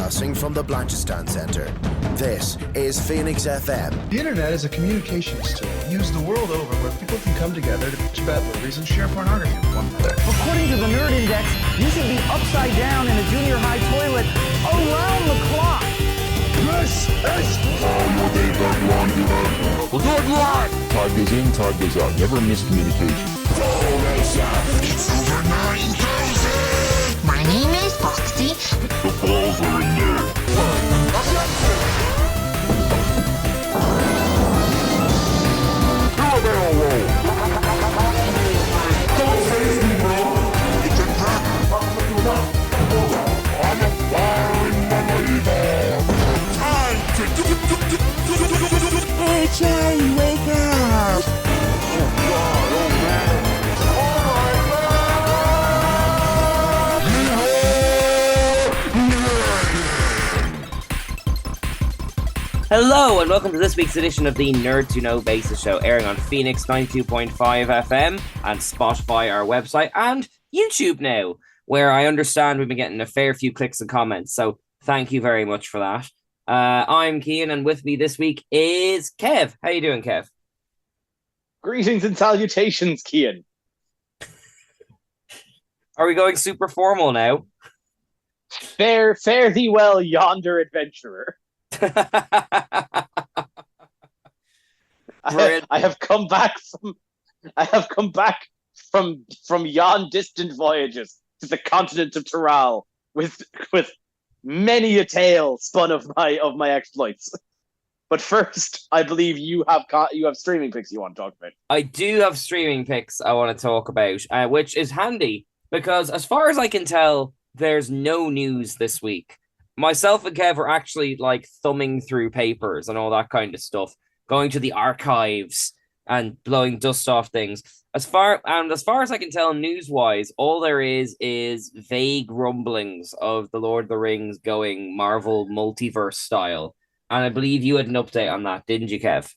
Broadcasting from the Blanchistan Centre. This is Phoenix FM. The internet is a communications tool used the world over where people can come together to bitch about movies and share pornography with one another. According to the Nerd Index, you should be upside down in a junior high toilet around the clock. This is We'll do it live! Time goes in, time goes out. Never miscommunication. It's over 9,000! My name is Foxy. The balls are in there. Do a barrel roll! Don't face me, bro! It's a trap! I'm a fire in my labor! Time to Hey, Charlie, wake up! Oh, God, oh, man! Hello and welcome to this week's edition of the Nerd to Know Basis Show, airing on Phoenix 92.5 FM and Spotify, our website, and YouTube now, where I understand we've been getting a fair few clicks and comments, so thank you very much for that. I'm Cian, and with me this week is Kev. How you doing, Kev? Greetings and salutations, Cian. Are we going super formal now? Fare thee well, yonder adventurer. I have come back from yon distant voyages to the continent of Tyrrell with many a tale spun of my exploits. But first, I believe you have streaming picks you want to talk about. I do have streaming picks I want to talk about, which is handy because as far as I can tell, there's no news this week. Myself and Kev are actually like thumbing through papers and all that kind of stuff, going to the archives and blowing dust off things. As far as I can tell, news-wise, all there is vague rumblings of the Lord of the Rings going Marvel multiverse style. And I believe you had an update on that, didn't you, Kev?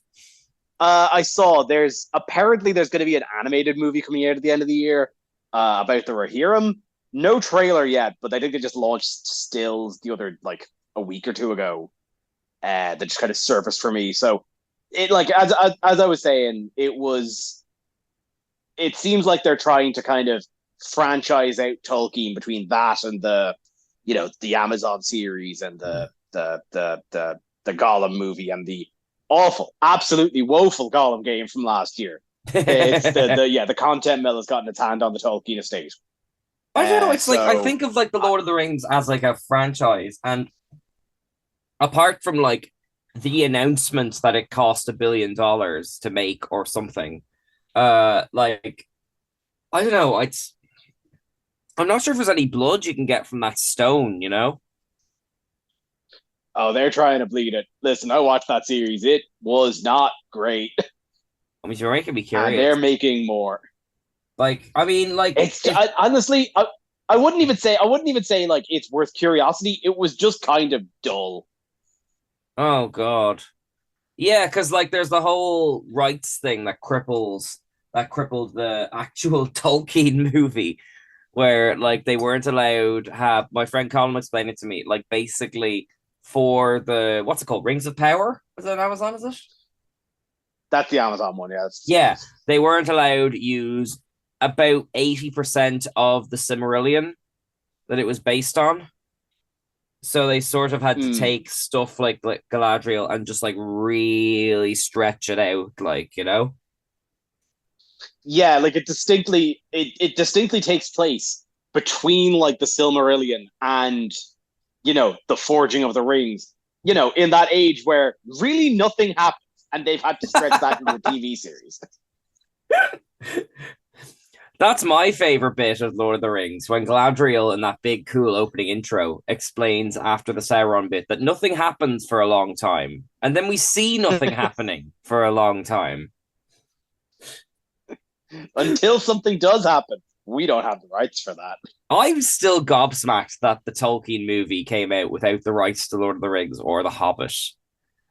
I saw there's going to be an animated movie coming out at the end of the year about the Rohirrim. No trailer yet, but I think they just launched stills the other, like, a week or two ago that just kind of surfaced for me. So, it like as I was saying, it seems like they're trying to kind of franchise out Tolkien between that and the Amazon series and the Gollum movie and the awful, absolutely woeful Gollum game from last year. It's the content mill has gotten its hand on the Tolkien estate. I don't know. It's like I think of like the Lord of the Rings as like a franchise, and apart from like the announcement that it cost $1 billion to make or something, like I don't know. I'm not sure if there's any blood you can get from that stone. You know? Oh, they're trying to bleed it. Listen, I watched that series. It was not great. I mean, you're making me curious. And they're making more. Like, I mean, like honestly, I wouldn't even say like it's worth curiosity. It was just kind of dull. Oh God, yeah, because like there's the whole rights thing that crippled the actual Tolkien movie, where like they weren't allowed to have. My friend Colin explained it to me. Like basically for the what's it called, Rings of Power? Is it on Amazon? Is it? That's the Amazon one, yeah. Yeah, they weren't allowed to use about 80% of the Silmarillion that it was based on. So they sort of had to take stuff like Galadriel and just like really stretch it out, like, you know? Yeah, like it distinctly takes place between like the Silmarillion and, the forging of the rings, in that age where really nothing happens and they've had to stretch that into a TV series. That's my favorite bit of Lord of the Rings, when Galadriel in that big cool opening intro explains after the Sauron bit that nothing happens for a long time. And then we see nothing happening for a long time. Until something does happen. We don't have the rights for that. I'm still gobsmacked that the Tolkien movie came out without the rights to Lord of the Rings or The Hobbit.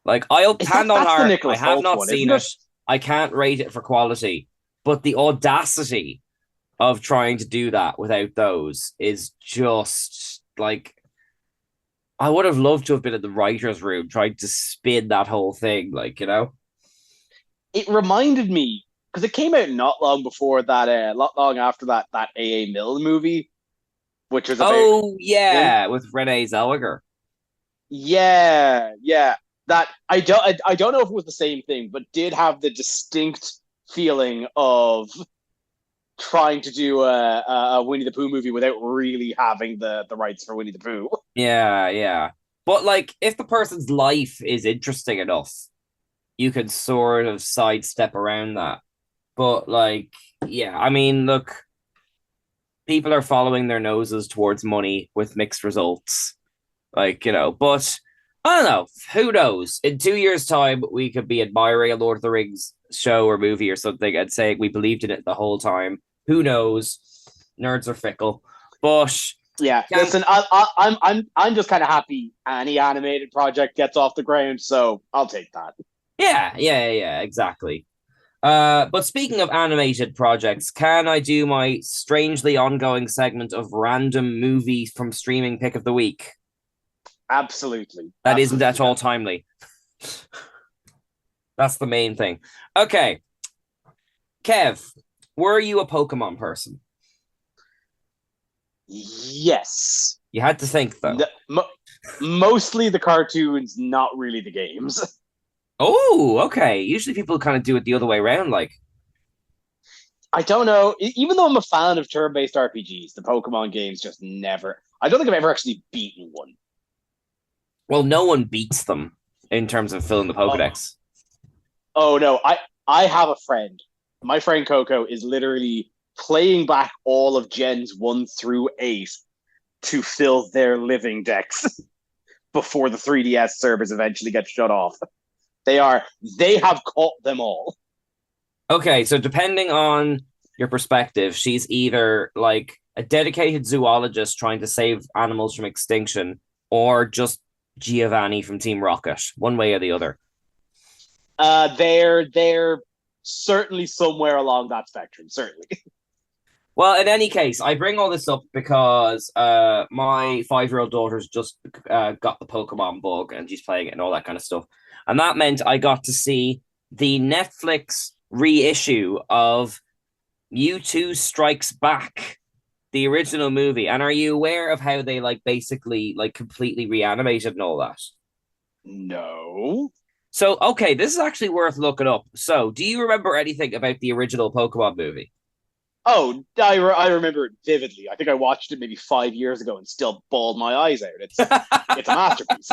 Like, I'll hand on heart, I have not seen it. I can't rate it for quality. But the audacity of trying to do that without those is just like I would have loved to have been in the writer's room trying to spin that whole thing, like, you know? It reminded me because it came out not long before that, not long after that A.A. Milne movie, which was about Oh, him. yeah, with Renee Zellweger. Yeah, yeah. That I don't know if it was the same thing, but did have the distinct feeling of trying to do a Winnie the Pooh movie without really having the rights for Winnie the Pooh. Yeah, yeah. But, like, if the person's life is interesting enough, you could sort of sidestep around that. But, like, yeah, I mean, look, people are following their noses towards money with mixed results. Like, you know, but I don't know. Who knows? In 2 years' time, we could be admiring a Lord of the Rings show or movie or something and saying we believed in it the whole time. Who knows? Nerds are fickle. But Yeah, can listen, I'm just kind of happy any animated project gets off the ground, so I'll take that. yeah, exactly. But speaking of animated projects, can I do my strangely ongoing segment of random movie from streaming pick of the week? Absolutely, That isn't absolutely. at all timely. That's the main thing. Okay, Kev, were you a Pokemon person? Yes. You had to think though. Mostly the cartoons, not really the games. Oh, okay. Usually people kind of do it the other way around. Like, I don't know. Even though I'm a fan of turn-based RPGs, the Pokemon games just never. I don't think I've ever actually beaten one. well, no one beats them in terms of filling the Oh, Pokedex. oh no, I have a friend. My friend Coco is literally playing back all of Gens 1 through 8 to fill their living decks before the 3DS servers eventually get shut off. They have caught them all. Okay, so depending on your perspective, she's either like a dedicated zoologist trying to save animals from extinction, or just Giovanni from Team Rocket, one way or the other. They're certainly somewhere along that spectrum, certainly. Well, in any case, I bring all this up because my 5-year-old daughter's just got the Pokemon bug and she's playing it and all that kind of stuff. And that meant I got to see the Netflix reissue of Mewtwo Strikes Back, the original movie. And are you aware of how they like basically like completely reanimated and all that? No. So, okay, this is actually worth looking up. So, do you remember anything about the original Pokemon movie? Oh, I remember it vividly. I think I watched it maybe 5 years ago and still bawled my eyes out. It's a masterpiece.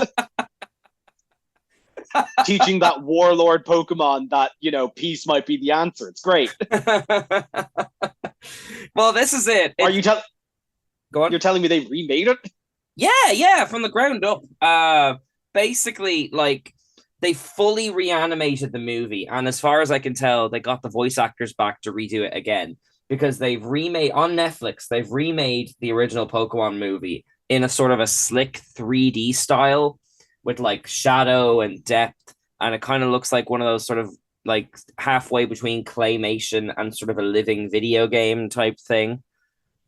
Teaching that warlord Pokemon that peace might be the answer. It's great. Well, this is it. Are you Go on. You're telling me they remade it? Yeah, from the ground up. Basically, like they fully reanimated the movie, and as far as I can tell, they got the voice actors back to redo it again because they've remade on Netflix. They've remade the original Pokemon movie in a sort of a slick 3D style with like shadow and depth, and it kind of looks like one of those sort of like halfway between claymation and sort of a living video game type thing.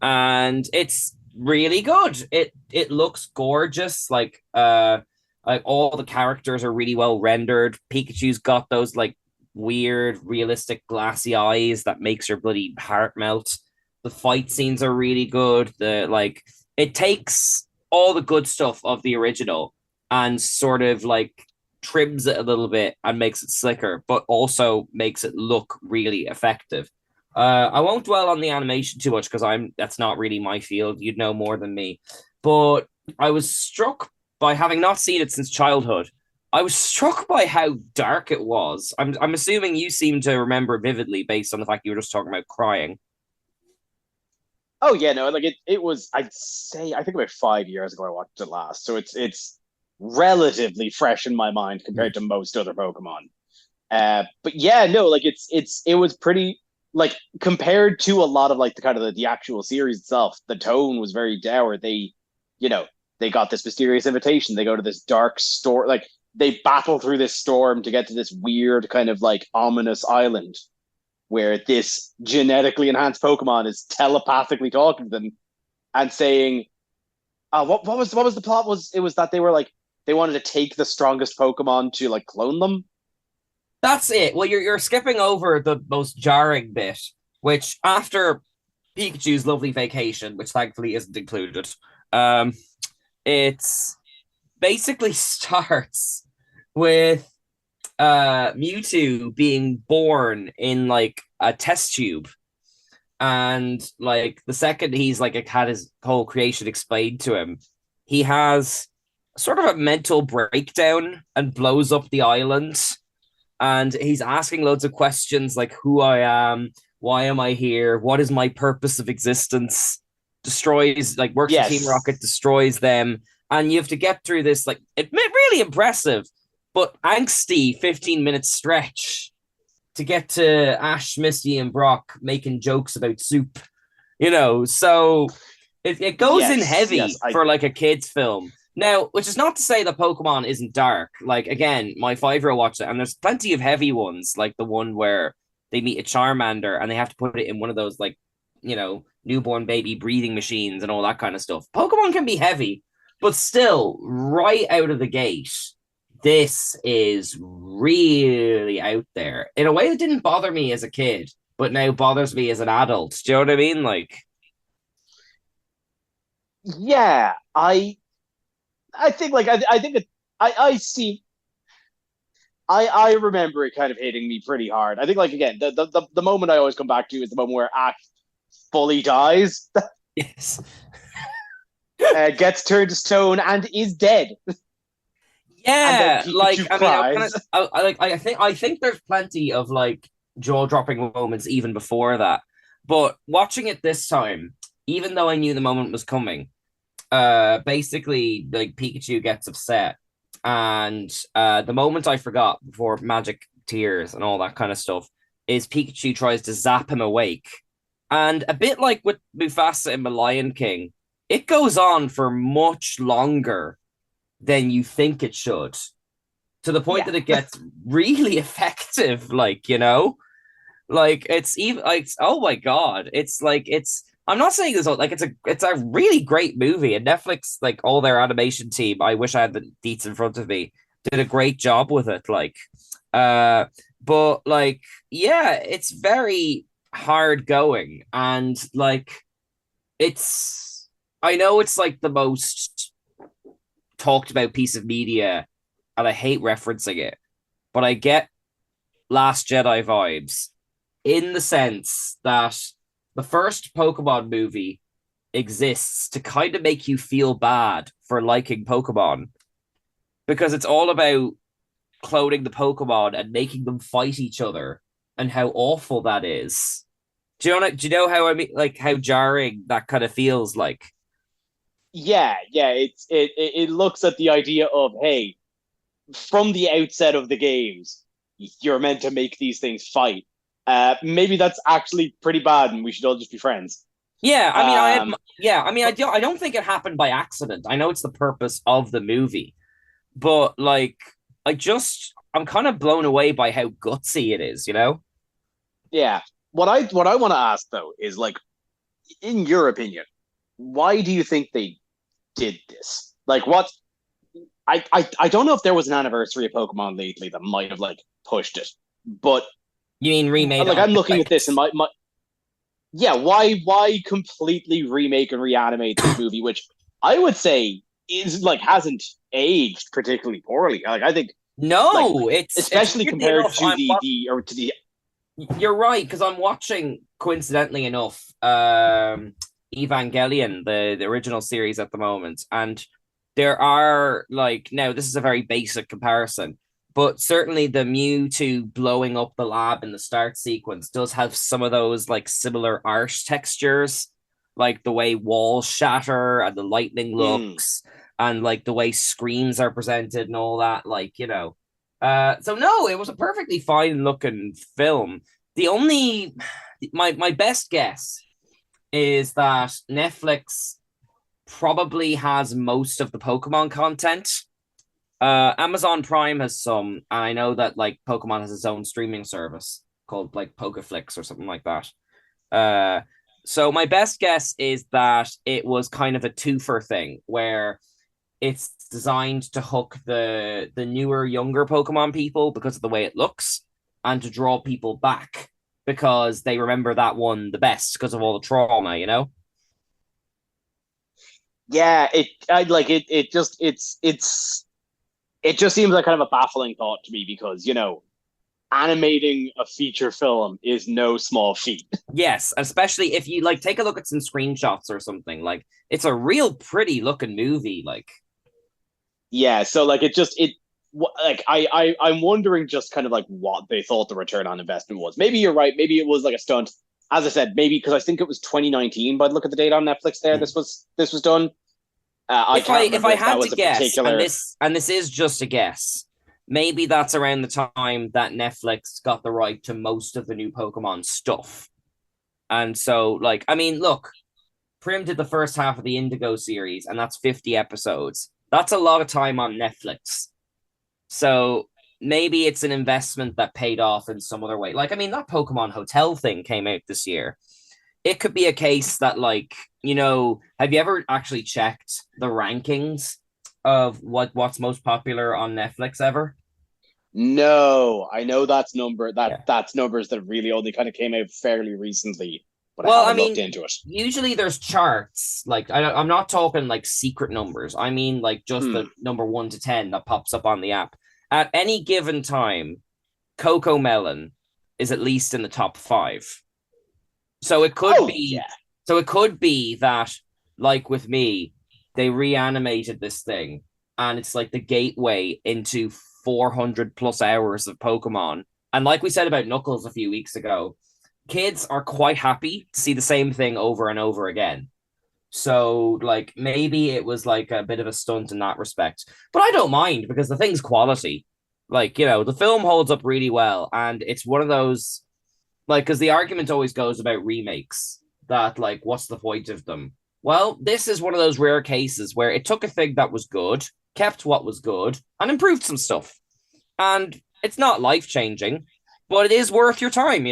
And it's really good. It looks gorgeous. Like all the characters are really well rendered. Pikachu's got those like weird, realistic glassy eyes that makes your bloody heart melt. The fight scenes are really good. The like it takes all the good stuff of the original and sort of like trims it a little bit and makes it slicker, but also makes it look really effective. I won't dwell on the animation too much because that's not really my field. You'd know more than me. But I was struck by having not seen it since childhood. I was struck by how dark it was. I'm assuming you seem to remember it vividly based on the fact you were just talking about crying. Oh yeah, no, like it was. I'd say I think about 5 years ago I watched it last, so it's relatively fresh in my mind compared to most other Pokemon. But yeah, no, like it was pretty like compared to a lot of like the kind of the actual series itself. The tone was very dour. They got this mysterious invitation. They go to this dark storm. Like they battle through this storm to get to this weird kind of like ominous island where this genetically enhanced Pokemon is telepathically talking to them and saying, what was the plot? It was that they were like they wanted to take the strongest Pokemon to like clone them. That's it. Well, you're skipping over the most jarring bit, which after Pikachu's lovely vacation, which thankfully isn't included, um, it's basically starts with Mewtwo being born in like a test tube. And like the second he's like had his whole creation explained to him, he has sort of a mental breakdown and blows up the island. And he's asking loads of questions like who I am, why am I here, what is my purpose of existence? Destroys like works for Team Yes. Rocket, destroys them, and you have to get through this like it really impressive, but angsty 15-minute stretch to get to Ash, Misty, and Brock making jokes about soup, So it goes in heavy for like a kid's film. Now, which is not to say that Pokemon isn't dark. Like, again, my 5-year-old watched it, and there's plenty of heavy ones, like the one where they meet a Charmander and they have to put it in one of those, like, newborn baby breathing machines and all that kind of stuff. Pokemon can be heavy, but still, right out of the gate, this is really out there in a way that didn't bother me as a kid, but now bothers me as an adult. Do you know what I mean? Like, yeah, I think like I think I see I remember it kind of hitting me pretty hard. I think like again the moment I always come back to is the moment where Ash fully dies, yes. gets turned to stone and is dead. Yeah, like cries. I think there's plenty of like jaw-dropping moments even before that. But watching it this time, even though I knew the moment was coming, basically like Pikachu gets upset, and the moment I forgot before magic tears and all that kind of stuff is Pikachu tries to zap him awake, and a bit like with Mufasa in The Lion King, it goes on for much longer than you think it should, to the point that it gets really effective. Like it's even like, oh my god, it's like I'm not saying this like it's a really great movie, and Netflix, like all their animation team, I wish I had the deets in front of me, did a great job with it. But like, yeah, it's very hard going, and like I know it's like the most talked about piece of media, and I hate referencing it, but I get Last Jedi vibes in the sense that the first Pokemon movie exists to kind of make you feel bad for liking Pokemon, because it's all about cloning the Pokemon and making them fight each other and how awful that is. Do you know how I mean, like how jarring that kind of feels like? Yeah, it looks at the idea of, hey, from the outset of the games, you're meant to make these things fight. Maybe that's actually pretty bad, and we should all just be friends. Yeah, I don't think it happened by accident. I know it's the purpose of the movie, but like, I'm kind of blown away by how gutsy it is. Yeah. What I want to ask though is like, in your opinion, why do you think they did this? Like, what? I don't know if there was an anniversary of Pokemon lately that might have like pushed it, but you mean remade? Like, I'm looking at this and my yeah, why completely remake and reanimate this movie, which I would say is like hasn't aged particularly poorly. Like, I think it's especially compared enough, to the. You're right, because I'm watching, coincidentally enough, Evangelion, the original series at the moment, and there are like, now this is a very basic comparison, but certainly the Mewtwo blowing up the lab in the start sequence does have some of those like similar art textures, like the way walls shatter and the lightning looks, and like the way screens are presented and all that. So no, it was a perfectly fine looking film. The only my best guess is that Netflix probably has most of the Pokemon content. Amazon Prime has some, and I know that like Pokemon has its own streaming service called like Pokeflix or something like that. So my best guess is that it was kind of a twofer thing where it's designed to hook the newer, younger Pokemon people because of the way it looks, and to draw people back because they remember that one the best because of all the trauma, you know? Yeah, I like it. It just seems like kind of a baffling thought to me because animating a feature film is no small feat. Yes, especially if you like take a look at some screenshots or something. Like it's a real pretty looking movie. Like Yeah, so like I'm wondering just kind of like what they thought the return on investment was. Maybe you're right. Maybe it was like a stunt. As I said, maybe because I think it was 2019. By the look at the date on Netflix, there this was done. I can't remember if I if that had was to a guess, particular. and this is just a guess, maybe that's around the time that Netflix got the right to most of the new Pokemon stuff. And so, like, I mean, look, Prim did the first half of the Indigo series, and that's 50 episodes. That's a lot of time on Netflix. So maybe it's an investment that paid off in some other way. Like, I mean, that Pokemon Hotel thing came out this year. It could be a case that, like, have you ever actually checked the rankings of what's most popular on Netflix ever? No, I know Yeah. that's numbers that really only kind of came out fairly recently, but I Well, I haven't looked mean, into it. usually there's charts. Like, I'm not talking like secret numbers. I mean, like just Hmm. the number 1 to 10 that pops up on the app. At any given time, Coco Melon is at least in the top five. So it could Oh be, yeah. so it could be that, like with me, they reanimated this thing, and it's like the gateway into 400 plus hours of Pokemon. And like we said about Knuckles a few weeks ago, kids are quite happy to see the same thing over and over again. So, like, maybe it was like a bit of a stunt in that respect. But I don't mind because the thing's quality. Like, the film holds up really well. And it's one of those, like, because the argument always goes about remakes that, like, what's the point of them? Well, this is one of those rare cases where it took a thing that was good, kept what was good, and improved some stuff. And it's not life changing, but it is worth your time.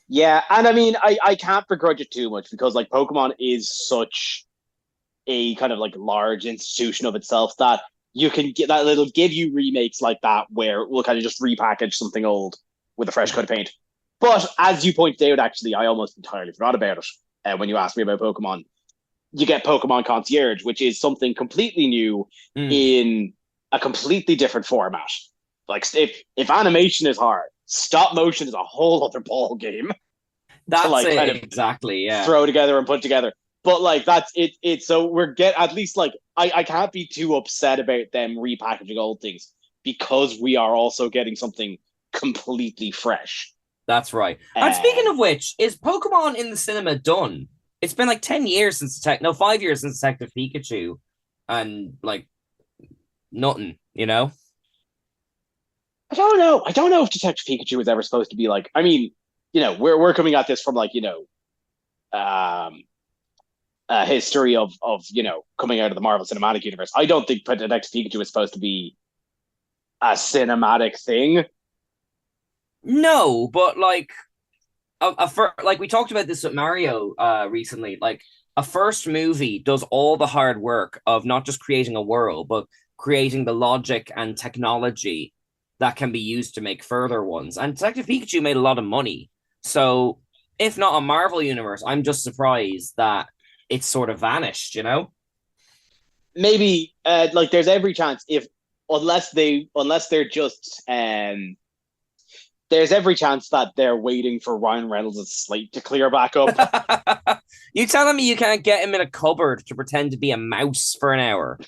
Yeah, and I mean, I can't begrudge it too much because like Pokemon is such a kind of like large institution of itself that you can get that it'll give you remakes like that where we'll kind of just repackage something old with a fresh coat of paint. But as you pointed out, actually, I almost entirely forgot about it when you asked me about Pokemon. You get Pokemon Concierge, which is something completely new Mm. in a completely different format. Like if animation is hard, stop motion is a whole other ball game to That's like kind it of exactly. Yeah, throw together and put together. But like that's it. So we're at least like I can't be too upset about them repackaging old things because we are also getting something completely fresh. that's right. And speaking Um, of which, is Pokemon in the cinema done? It's been like 10 years since no, 5 years since Detective Pikachu, and like nothing. I don't know. I don't know if Detective Pikachu was ever supposed to be like. I mean, we're coming at this from like um, a history of coming out of the Marvel Cinematic Universe. I don't think Detective Pikachu was supposed to be a cinematic thing. No, but like like we talked about this with Mario recently. Like a first movie does all the hard work of not just creating a world, but creating the logic and technology that can be used to make further ones. And Detective Pikachu made a lot of money. So if not a Marvel universe, I'm just surprised that it's sort of vanished. Maybe like there's every chance if unless they're just there's every chance that they're waiting for Ryan Reynolds' slate to clear back up. You telling me you can't get him in a cupboard to pretend to be a mouse for an hour?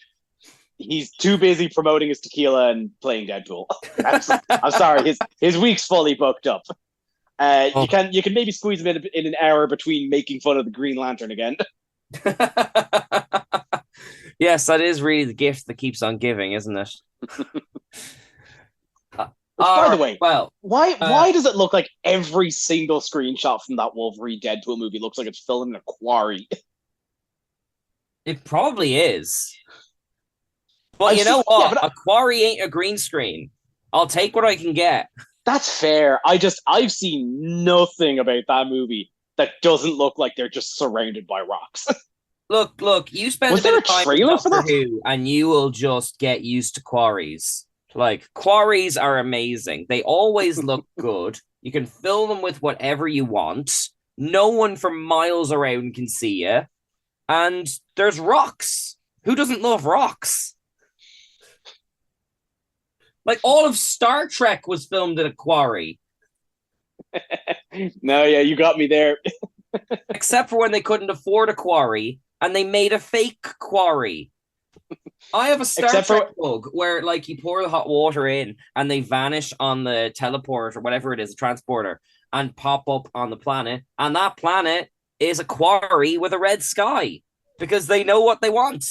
He's too busy promoting his tequila and playing Deadpool. I'm sorry, his week's fully booked up. Oh. You can maybe squeeze him in an hour between making fun of the Green Lantern again. Yes, that is really the gift that keeps on giving, isn't it? Which, by the way, well, why does it look like every single screenshot from that Wolverine Deadpool movie looks like it's filmed in a quarry? it probably is. But I've you know seen, yeah, what? but A quarry ain't a green screen. I'll take what I can get. that's fair. I've seen nothing about that movie that doesn't look like they're just surrounded by rocks. Look, you spend Was a bit there of a time with trailer for Doctor that? Who, and you will just get used to quarries. Like, quarries are amazing. They always look good. You can fill them with whatever you want. No one from miles around can see you. And there's rocks. Who doesn't love rocks? Like, all of Star Trek was filmed in a quarry, No, yeah, you got me there. except for when they couldn't afford a quarry and they made a fake quarry. I have a Star Except for- Trek bug where, like, you pour the hot water in and they vanish on the teleport or whatever it is, a transporter, and pop up on the planet. And that planet is a quarry with a red sky because they know what they want.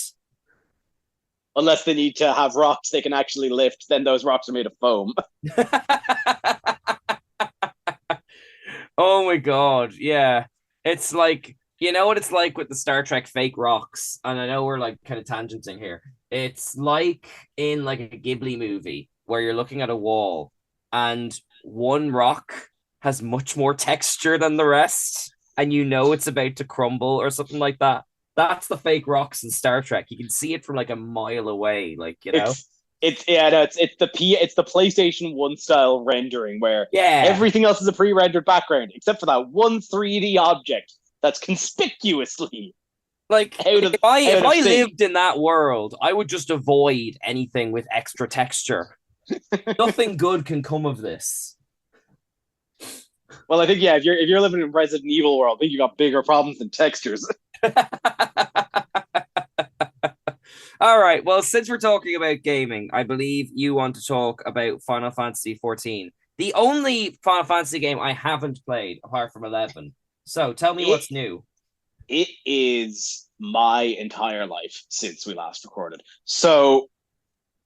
Unless they need to have rocks they can actually lift, then those rocks are made of foam. Oh my God. Yeah. It's like, you know what it's like with the Star Trek fake rocks? And I know we're like kind of tangenting here. It's like in like a Ghibli movie where you're looking at a wall and one rock has much more texture than the rest, and you know it's about to crumble or something like that. That's the fake rocks in Star Trek. You can see it from like a mile away, like, you know. It's the PlayStation 1 style rendering where Yeah. everything else is a pre-rendered background except for that one 3D object that's conspicuously Like, out of if I sync. lived in that world, I would just avoid anything with extra texture. Nothing good can come of this. Well, I think if you're living in Resident Evil world, I think you got bigger problems than textures. All right. Well, since we're talking about gaming, I believe you want to talk about Final Fantasy XIV, the only Final Fantasy game I haven't played apart from 11. So tell me what's new. It is my entire life since we last recorded. So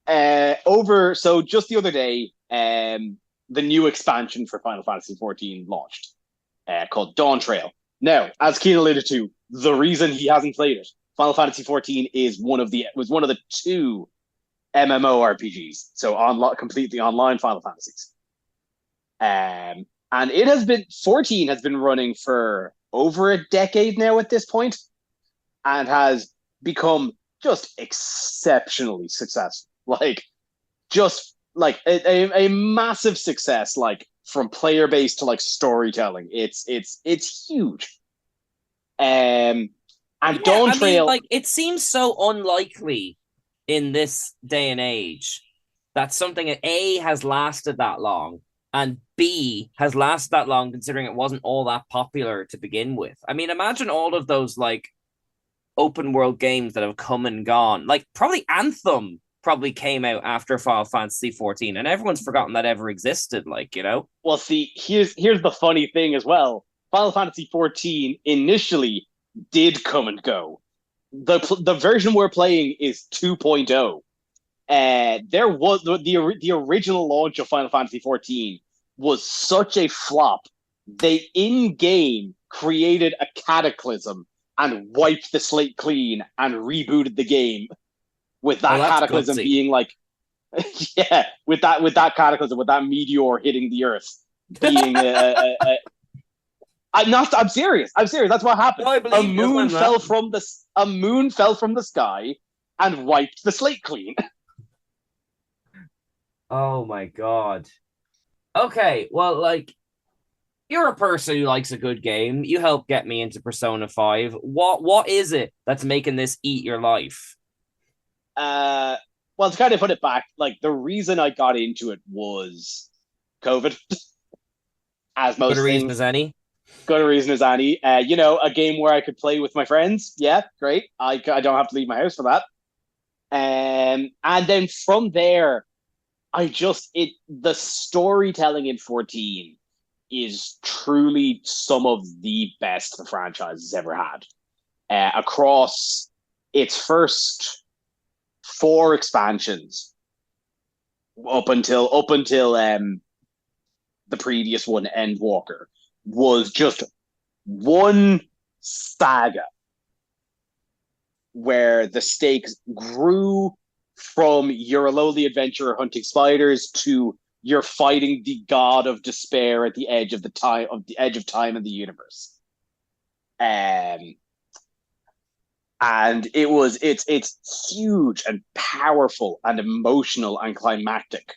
just the other day, the new expansion for Final Fantasy XIV launched, called Dawn Trail. Now, as Keen alluded to, the reason he hasn't played it, Final Fantasy XIV was one of the two MMORPGs, so completely online Final Fantasies. And 14 has been running for over a decade now at this point, and has become just exceptionally successful. Like, just like a massive success, like from player base to like storytelling. It's huge. And Dawn Trail, like, it seems so unlikely in this day and age that something A has lasted that long and B has lasted that long, considering it wasn't all that popular to begin with. I mean, imagine all of those like open world games that have come and gone. Like, probably Anthem probably came out after Final Fantasy XIV, and everyone's forgotten that ever existed. Like, you know. Well, see, here's the funny thing as well. Final Fantasy XIV initially did come and go. The version we're playing is 2.0. There was the original launch of Final Fantasy XIV was such a flop. They in-game created a cataclysm and wiped the slate clean and rebooted the game, with that cataclysm being like, yeah, with that cataclysm, with that meteor hitting the Earth being I'm serious. That's what happened. No, a moon fell from the sky and wiped the slate clean. Oh my God. Okay, well, like, you're a person who likes a good game. You helped get me into Persona 5. What is it that's making this eat your life? Well, to kind of put it back, like, the reason I got into it was COVID. As most Good reason things. as any. Good reason as any. A game where I could play with my friends. Yeah, great. I don't have to leave my house for that. And then from there, the storytelling in 14 is truly some of the best the franchise has ever had. Across its first 4 expansions, up until the previous one, Endwalker, was just one saga where the stakes grew from you're a lowly adventurer hunting spiders to you're fighting the god of despair at the edge of time and the universe. Um, and it's huge and powerful and emotional and climactic.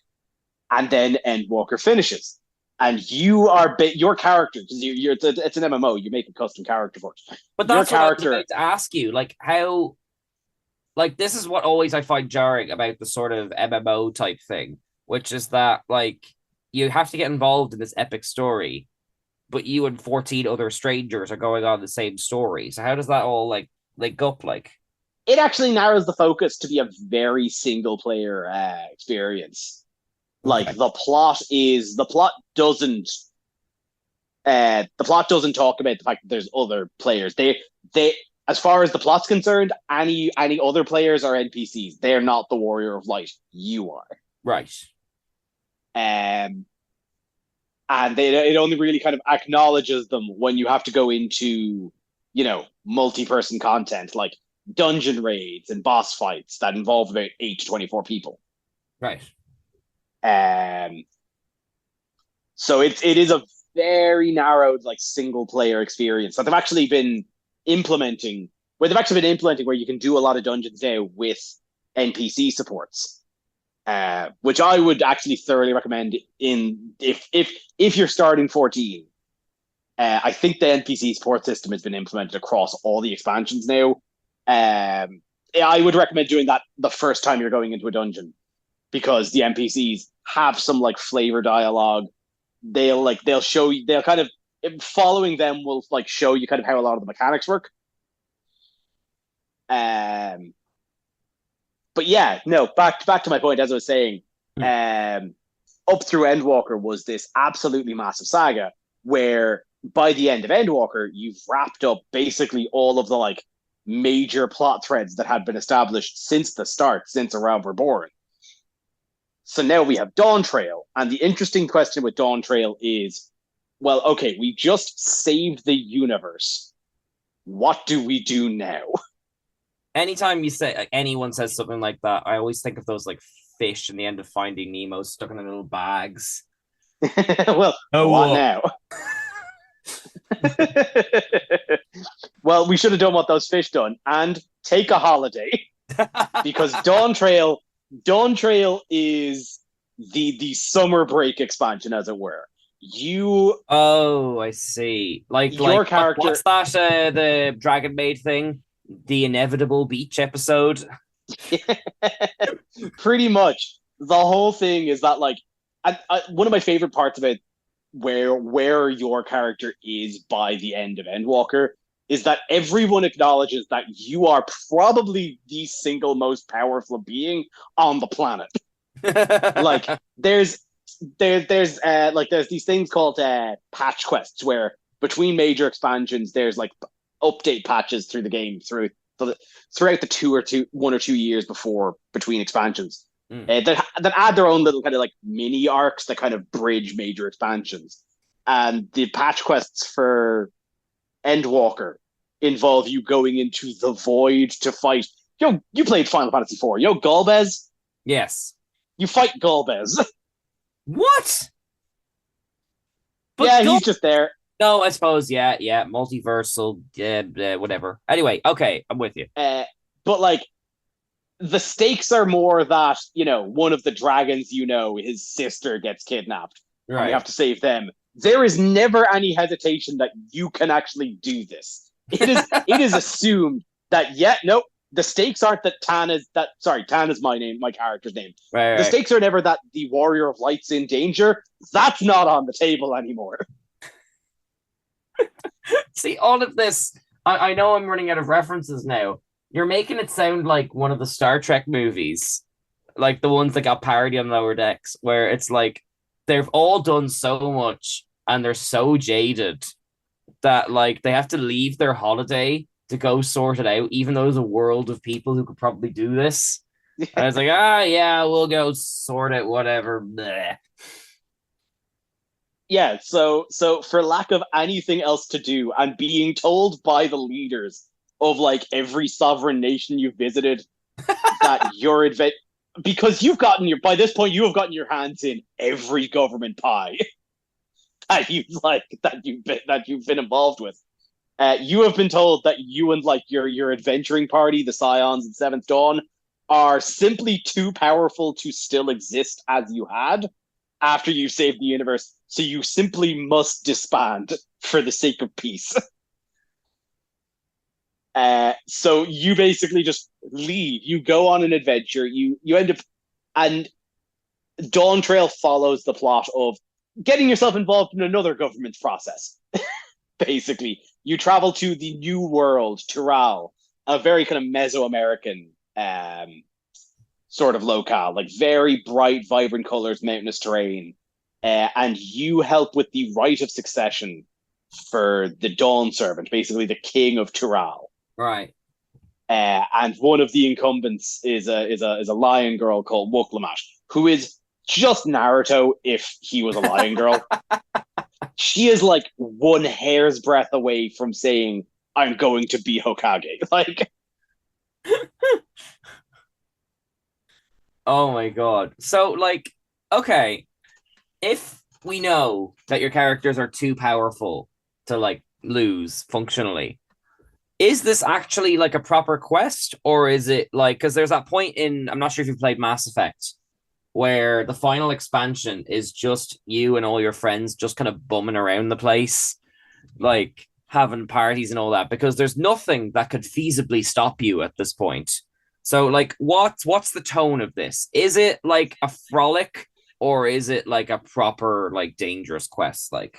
And then Endwalker finishes. And you are your character, because it's an MMO, you make a custom character for it. But that's what I was about to ask you. Like, how, like, this is what always I find jarring about the sort of MMO type thing, which is that, like, you have to get involved in this epic story, but you and 14 other strangers are going on the same story. So how does that all, like, link up, like? It actually narrows the focus to be a very single player experience. Like, Okay. the plot doesn't talk about the fact that there's other players. They as far as the plot's concerned, any other players are NPCs. They're not the Warrior of Light. You are. Right. And it only really kind of acknowledges them when you have to go into, multi-person content like dungeon raids and boss fights that involve about 8 to 24 people. Right. So it is a very narrowed, like, single player experience that they've actually been implementing. Where you can do a lot of dungeons now with NPC supports, which I would actually thoroughly recommend. If you're starting 14, I think the NPC support system has been implemented across all the expansions now. I would recommend doing that the first time you're going into a dungeon, because the NPCs have some, like, flavor dialogue. They'll show you, they'll kind of, following them will, like, show you kind of how a lot of the mechanics work. But yeah, no, back to my point, as I was saying, up through Endwalker was this absolutely massive saga where by the end of Endwalker, you've wrapped up basically all of the, like, major plot threads that had been established since the start, since A Realm Reborn. So now we have Dawn Trail, and the interesting question with Dawn Trail is, well, okay, we just saved the universe. What do we do now? Anytime anyone says something like that, I always think of those, like, fish in the end of Finding Nemo stuck in their little bags. Well, what now? Well, we should have done what those fish done and take a holiday, because Dawn Trail is the summer break expansion, as it were. I see. Your character. What's that? The Dragon Maid thing, the Inevitable Beach episode. Pretty much, the whole thing is that, like, one of my favorite parts about where your character is by the end of Endwalker is that everyone acknowledges that you are probably the single most powerful being on the planet. Like, there's these things called patch quests, where between major expansions there's, like, update patches through the game throughout the 1 or 2 years between expansions. That add their own little kind of, like, mini arcs that kind of bridge major expansions. And the patch quests for Endwalker involve you going into the void to fight. You played Final Fantasy IV. Golbez? Yes. You fight Golbez. What? But yeah, he's just there. No, I suppose, yeah, multiversal, whatever. Anyway, okay, I'm with you. But, like, the stakes are more that, one of the dragons, his sister gets kidnapped. Right. And you have to save them. There is never any hesitation that you can actually do this. It is assumed that, the stakes aren't that Tan is my character's name. Right. The stakes are never that the Warrior of Light's in danger. That's not on the table anymore. See, all of this, I know I'm running out of references now. You're making it sound like one of the Star Trek movies, like the ones that got parodied on Lower Decks, where it's like they've all done so much and they're so jaded that, like, they have to leave their holiday to go sort it out, even though there's a world of people who could probably do this. And it's like, yeah, we'll go sort it, whatever. Bleh. Yeah, so for lack of anything else to do and being told by the leaders of, like, every sovereign nation you've visited that you're because by this point you have gotten your hands in every government pie that you've been involved with. You have been told that you and like your adventuring party, the Scions and Seventh Dawn, are simply too powerful to still exist as you had after you saved the universe. So you simply must disband for the sake of peace. So you basically just leave. You go on an adventure. You end up, and Dawn Trail follows the plot of getting yourself involved in another government process. Basically, you travel to the New World, Tural, a very kind of Mesoamerican sort of locale, like very bright, vibrant colors, mountainous terrain, and you help with the right of succession for the Dawn Servant, basically the king of Tural. Right. And one of the incumbents is a lion girl called Moogle-themed, who is just Naruto if he was a lion girl. She is like one hair's breadth away from saying, "I'm going to be Hokage." Like, oh my god. So, like, okay, if we know that your characters are too powerful to like lose functionally, is this actually like a proper quest, or is it like, because there's that point in, I'm not sure if you've played Mass Effect, where the final expansion is just you and all your friends just kind of bumming around the place, like having parties and all that, because there's nothing that could feasibly stop you at this point. So like, what's the tone of this? Is it like a frolic, or is it like a proper like dangerous quest? Like,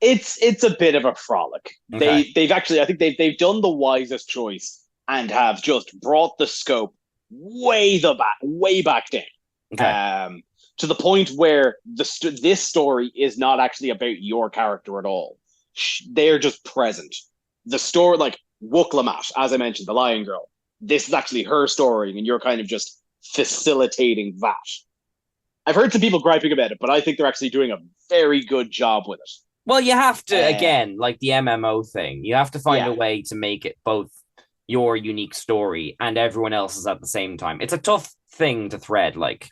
it's a bit of a frolic. Okay. They've actually, I think they've done the wisest choice and have just brought the scope way back down. Okay. To the point where this story is not actually about your character at all. They're just present. The story, like Moogle-themed, as I mentioned, the lion girl, this is actually her story, and you're kind of just facilitating that. I've heard some people griping about it, but I think they're actually doing a very good job with it. Well, you have to, again, like the MMO thing, you have to find a way to make it both your unique story and everyone else's at the same time. It's a tough thing to thread, like.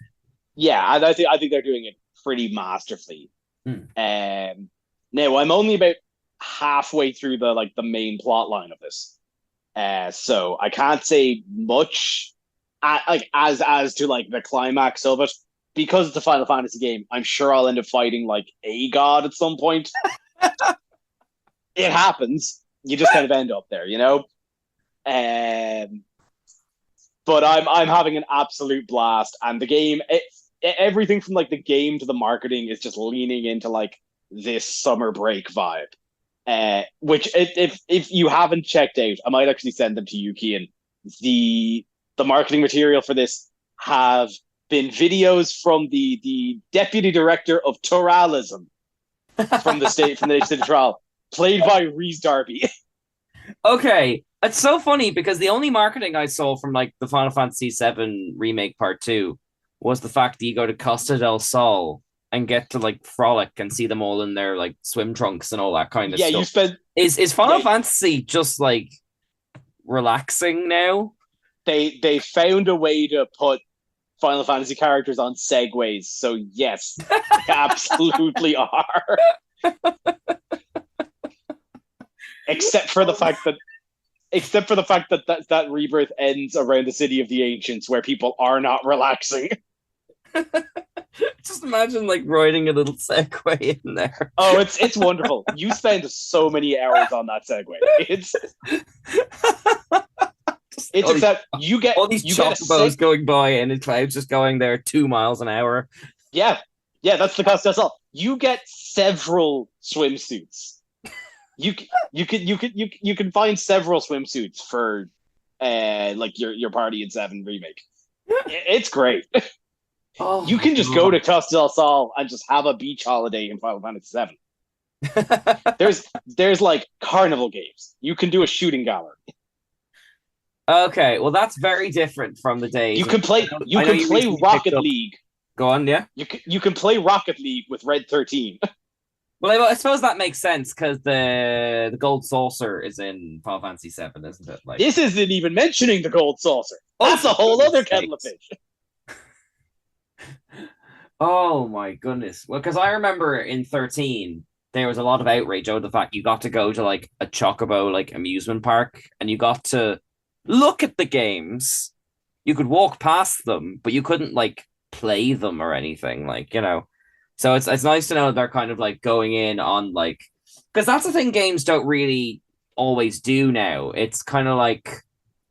Yeah, and I think they're doing it pretty masterfully. Now I'm only about halfway through the main plot line of this, so I can't say much. As to like the climax of it, because it's a Final Fantasy game. I'm sure I'll end up fighting like a god at some point. It happens. You just kind of end up there, you know. But I'm having an absolute blast, and the game, everything from like the game to the marketing is just leaning into like this summer break vibe. Which if you haven't checked out, I might actually send them to you, Kian. The marketing material for this have been videos from the deputy director of Turalism from the state of Tural, played by Rhys Darby. Okay, it's so funny because the only marketing I saw from like the Final Fantasy VII Remake Part 2 was the fact that you go to Costa del Sol and get to like frolic and see them all in their like swim trunks and all that kind of stuff. You spend is Final Fantasy just like relaxing now? They found a way to put Final Fantasy characters on segways, so yes, they absolutely are. Except for the fact that Rebirth ends around the City of the Ancients, where people are not relaxing. Just imagine like riding a little Segway in there. Oh, it's wonderful. You spend so many hours on that Segway. It's except you get all these chocobos going by, and the cloud's just going there 2 miles an hour. Yeah, that's the cost. That's all. You get several swimsuits. You can find several swimsuits for like your party in 7 remake. It's great. Oh, you can just go to Costa del Sol and just have a beach holiday in Final Fantasy VII. There's like carnival games. You can do a shooting gallery. Okay, well that's very different from the days. You can play Rocket League. Go on, yeah. You can play Rocket League with Red 13. Well, I suppose that makes sense because the gold saucer is in Final Fantasy VII, isn't it? Like, this isn't even mentioning the gold saucer. That's a whole other kettle of fish. Oh my goodness! Well, because I remember in 13 there was a lot of outrage over the fact you got to go to like a Chocobo like amusement park and you got to look at the games. You could walk past them, but you couldn't like play them or anything, like, you know. So it's nice to know they're kind of like going in on like, because that's the thing games don't really always do now. It's kind of like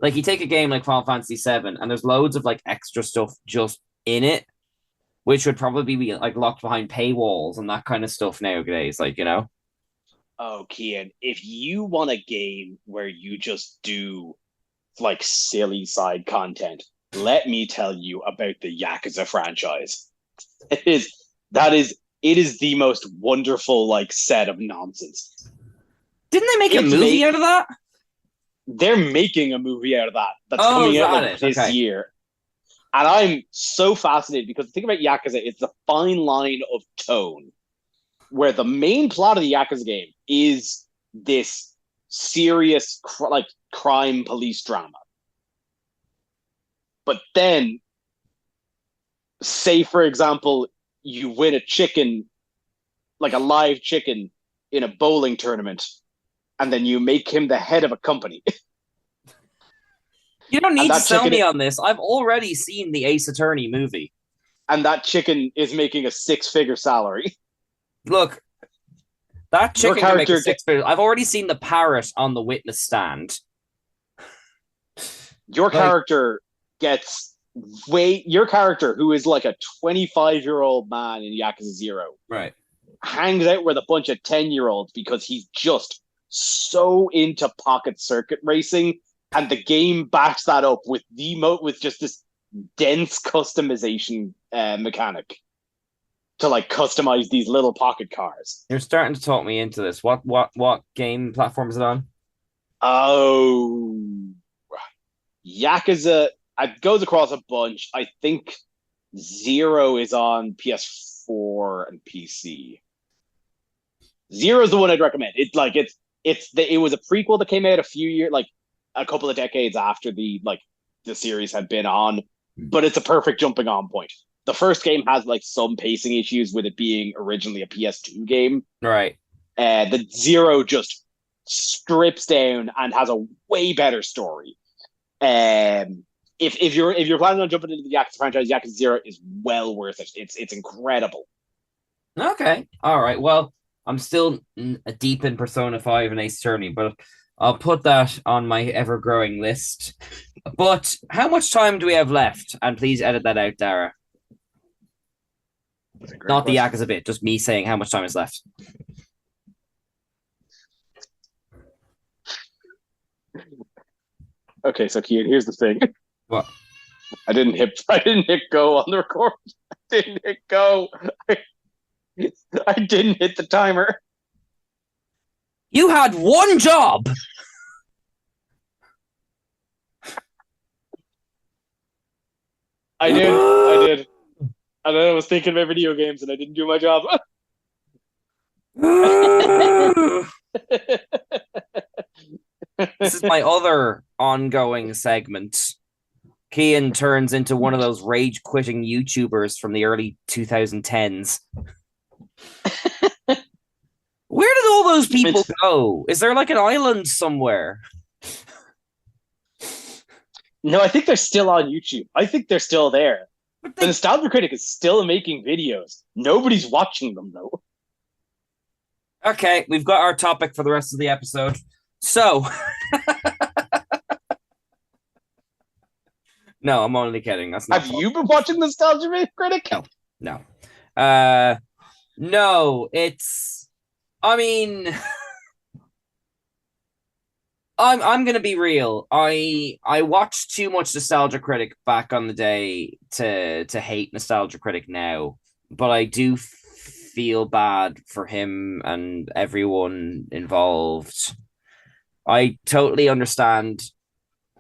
you take a game like Final Fantasy VII and there's loads of like extra stuff just in it, which would probably be like locked behind paywalls and that kind of stuff nowadays, like, you know. Oh, Kian, if you want a game where you just do like silly side content, let me tell you about the Yakuza franchise. It is the most wonderful like set of nonsense. Didn't they make a movie out of that? They're making a movie out of that. That's coming out like this year. And I'm so fascinated because the thing about Yakuza is the fine line of tone, where the main plot of the Yakuza game is this serious crime police drama. But then, say for example, you win a chicken, like a live chicken, in a bowling tournament, and then you make him the head of a company. You don't need to sell me on this. I've already seen the Ace Attorney movie. And that chicken is making a 6-figure salary. Look, that chicken can make a 6-figure. I've already seen the parrot on the witness stand. Your character gets your character, who is like a 25-year-old man in Yakuza 0, right, hangs out with a bunch of 10-year-olds because he's just so into pocket circuit racing, and the game backs that up with just this dense customization mechanic to like customize these little pocket cars. You're starting to talk me into this. What game platform is it on? Oh, Yakuza. It goes across a bunch. I think 0 is on PS4 and PC. 0 is the one I'd recommend. It was a prequel that came out a couple of decades after the series had been on, but it's a perfect jumping on point. The first game has like some pacing issues with it being originally a PS2 game. Right. The 0 just strips down and has a way better story. If you're planning on jumping into the Yakuza franchise, Yakuza 0 is well worth it. It's incredible. Okay. All right. Well, I'm still deep in Persona 5 and Ace Attorney, but I'll put that on my ever-growing list. But how much time do we have left? And please edit that out, Dara. Not the Yakuza bit, just me saying how much time is left. Okay, so Kian, here's the thing. What? I didn't hit go on the record. I didn't hit go. I didn't hit the timer. You had one job. I did. And then I was thinking about video games and I didn't do my job. This is my other ongoing segment. Kian turns into one of those rage-quitting YouTubers from the early 2010s. Where did all those people go? Is there like an island somewhere? No, I think they're still on YouTube. I think they're still there. The Nostalgia Critic is still making videos. Nobody's watching them, though. Okay, we've got our topic for the rest of the episode. So... No, I'm only kidding. That's not. Have you been watching Nostalgia Critic? No. No, it's. I mean, I'm gonna be real. I watched too much Nostalgia Critic back on the day to hate Nostalgia Critic now, but I do feel bad for him and everyone involved. I totally understand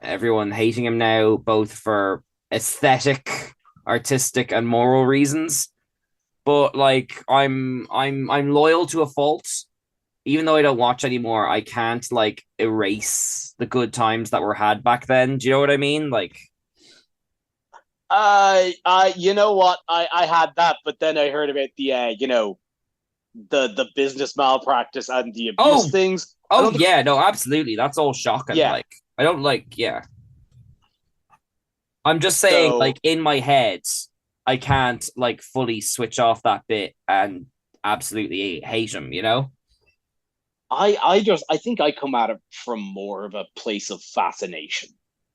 everyone hating him now, both for aesthetic, artistic, and moral reasons. But like, I'm loyal to a fault. Even though I don't watch anymore, I can't like erase the good times that were had back then. Do you know what I mean? Like, you know what? I had that, but then I heard about the the business malpractice and the abuse Oh! things. Oh yeah, no, absolutely. That's all shocking. Yeah. Like, I don't like. Yeah, I'm just saying, So like in my head, I can't like fully switch off that bit and absolutely hate him. You know? I think I come at it from more of a place of fascination.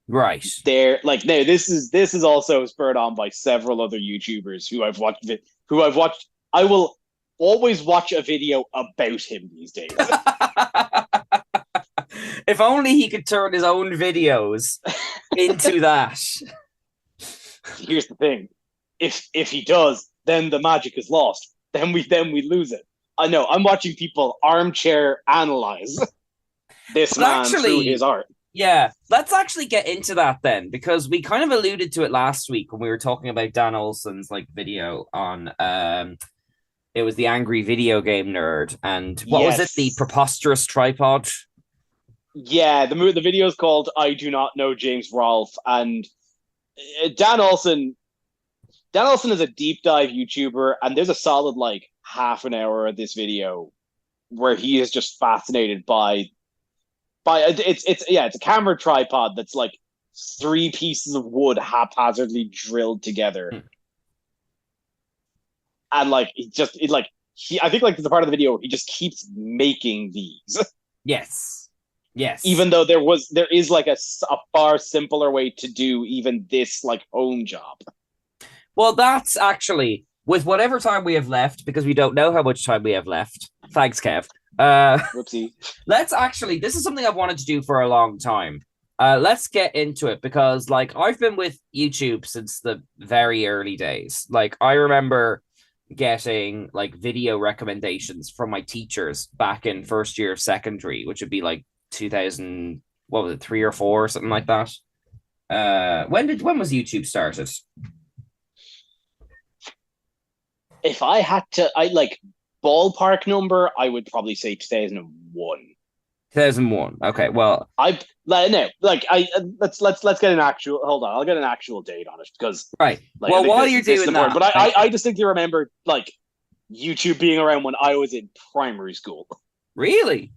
Right. There, like, now this is also spurred on by several other YouTubers who I've watched. I will always watch a video about him these days. If only he could turn his own videos into that. Here's the thing: if he does, then the magic is lost. Then we lose it. I know. I'm watching people armchair analyze this man through his art. Yeah, let's actually get into that then, because we kind of alluded to it last week when we were talking about Dan Olsen's like video on it was the Angry Video Game Nerd, and what was it? The Preposterous Tripod. Yeah, the video is called "I Do Not Know James Rolfe," and Dan Olsen is a deep dive YouTuber, and there's a solid like half an hour of this video where he is just fascinated by it's a camera tripod that's like 3 pieces of wood haphazardly drilled together. And like I think like there's a part of the video where he just keeps making these. Yes. Even though there is like a far simpler way to do even this like home job. Well, that's actually with whatever time we have left, because we don't know how much time we have left. Thanks, Kev. Whoopsie. This is something I've wanted to do for a long time. Let's get into it, because like I've been with YouTube since the very early days. Like I remember getting like video recommendations from my teachers back in first year of secondary, which would be like 2000, what was it, 3 or 4 or something like that. When was YouTube started? If I had to, ballpark number, I would probably say 2001. 2001. Okay, well, let's get an actual. Hold on, I'll get an actual date on it, because right. Well, while you're doing that, but I distinctly remember like YouTube being around when I was in primary school. Really?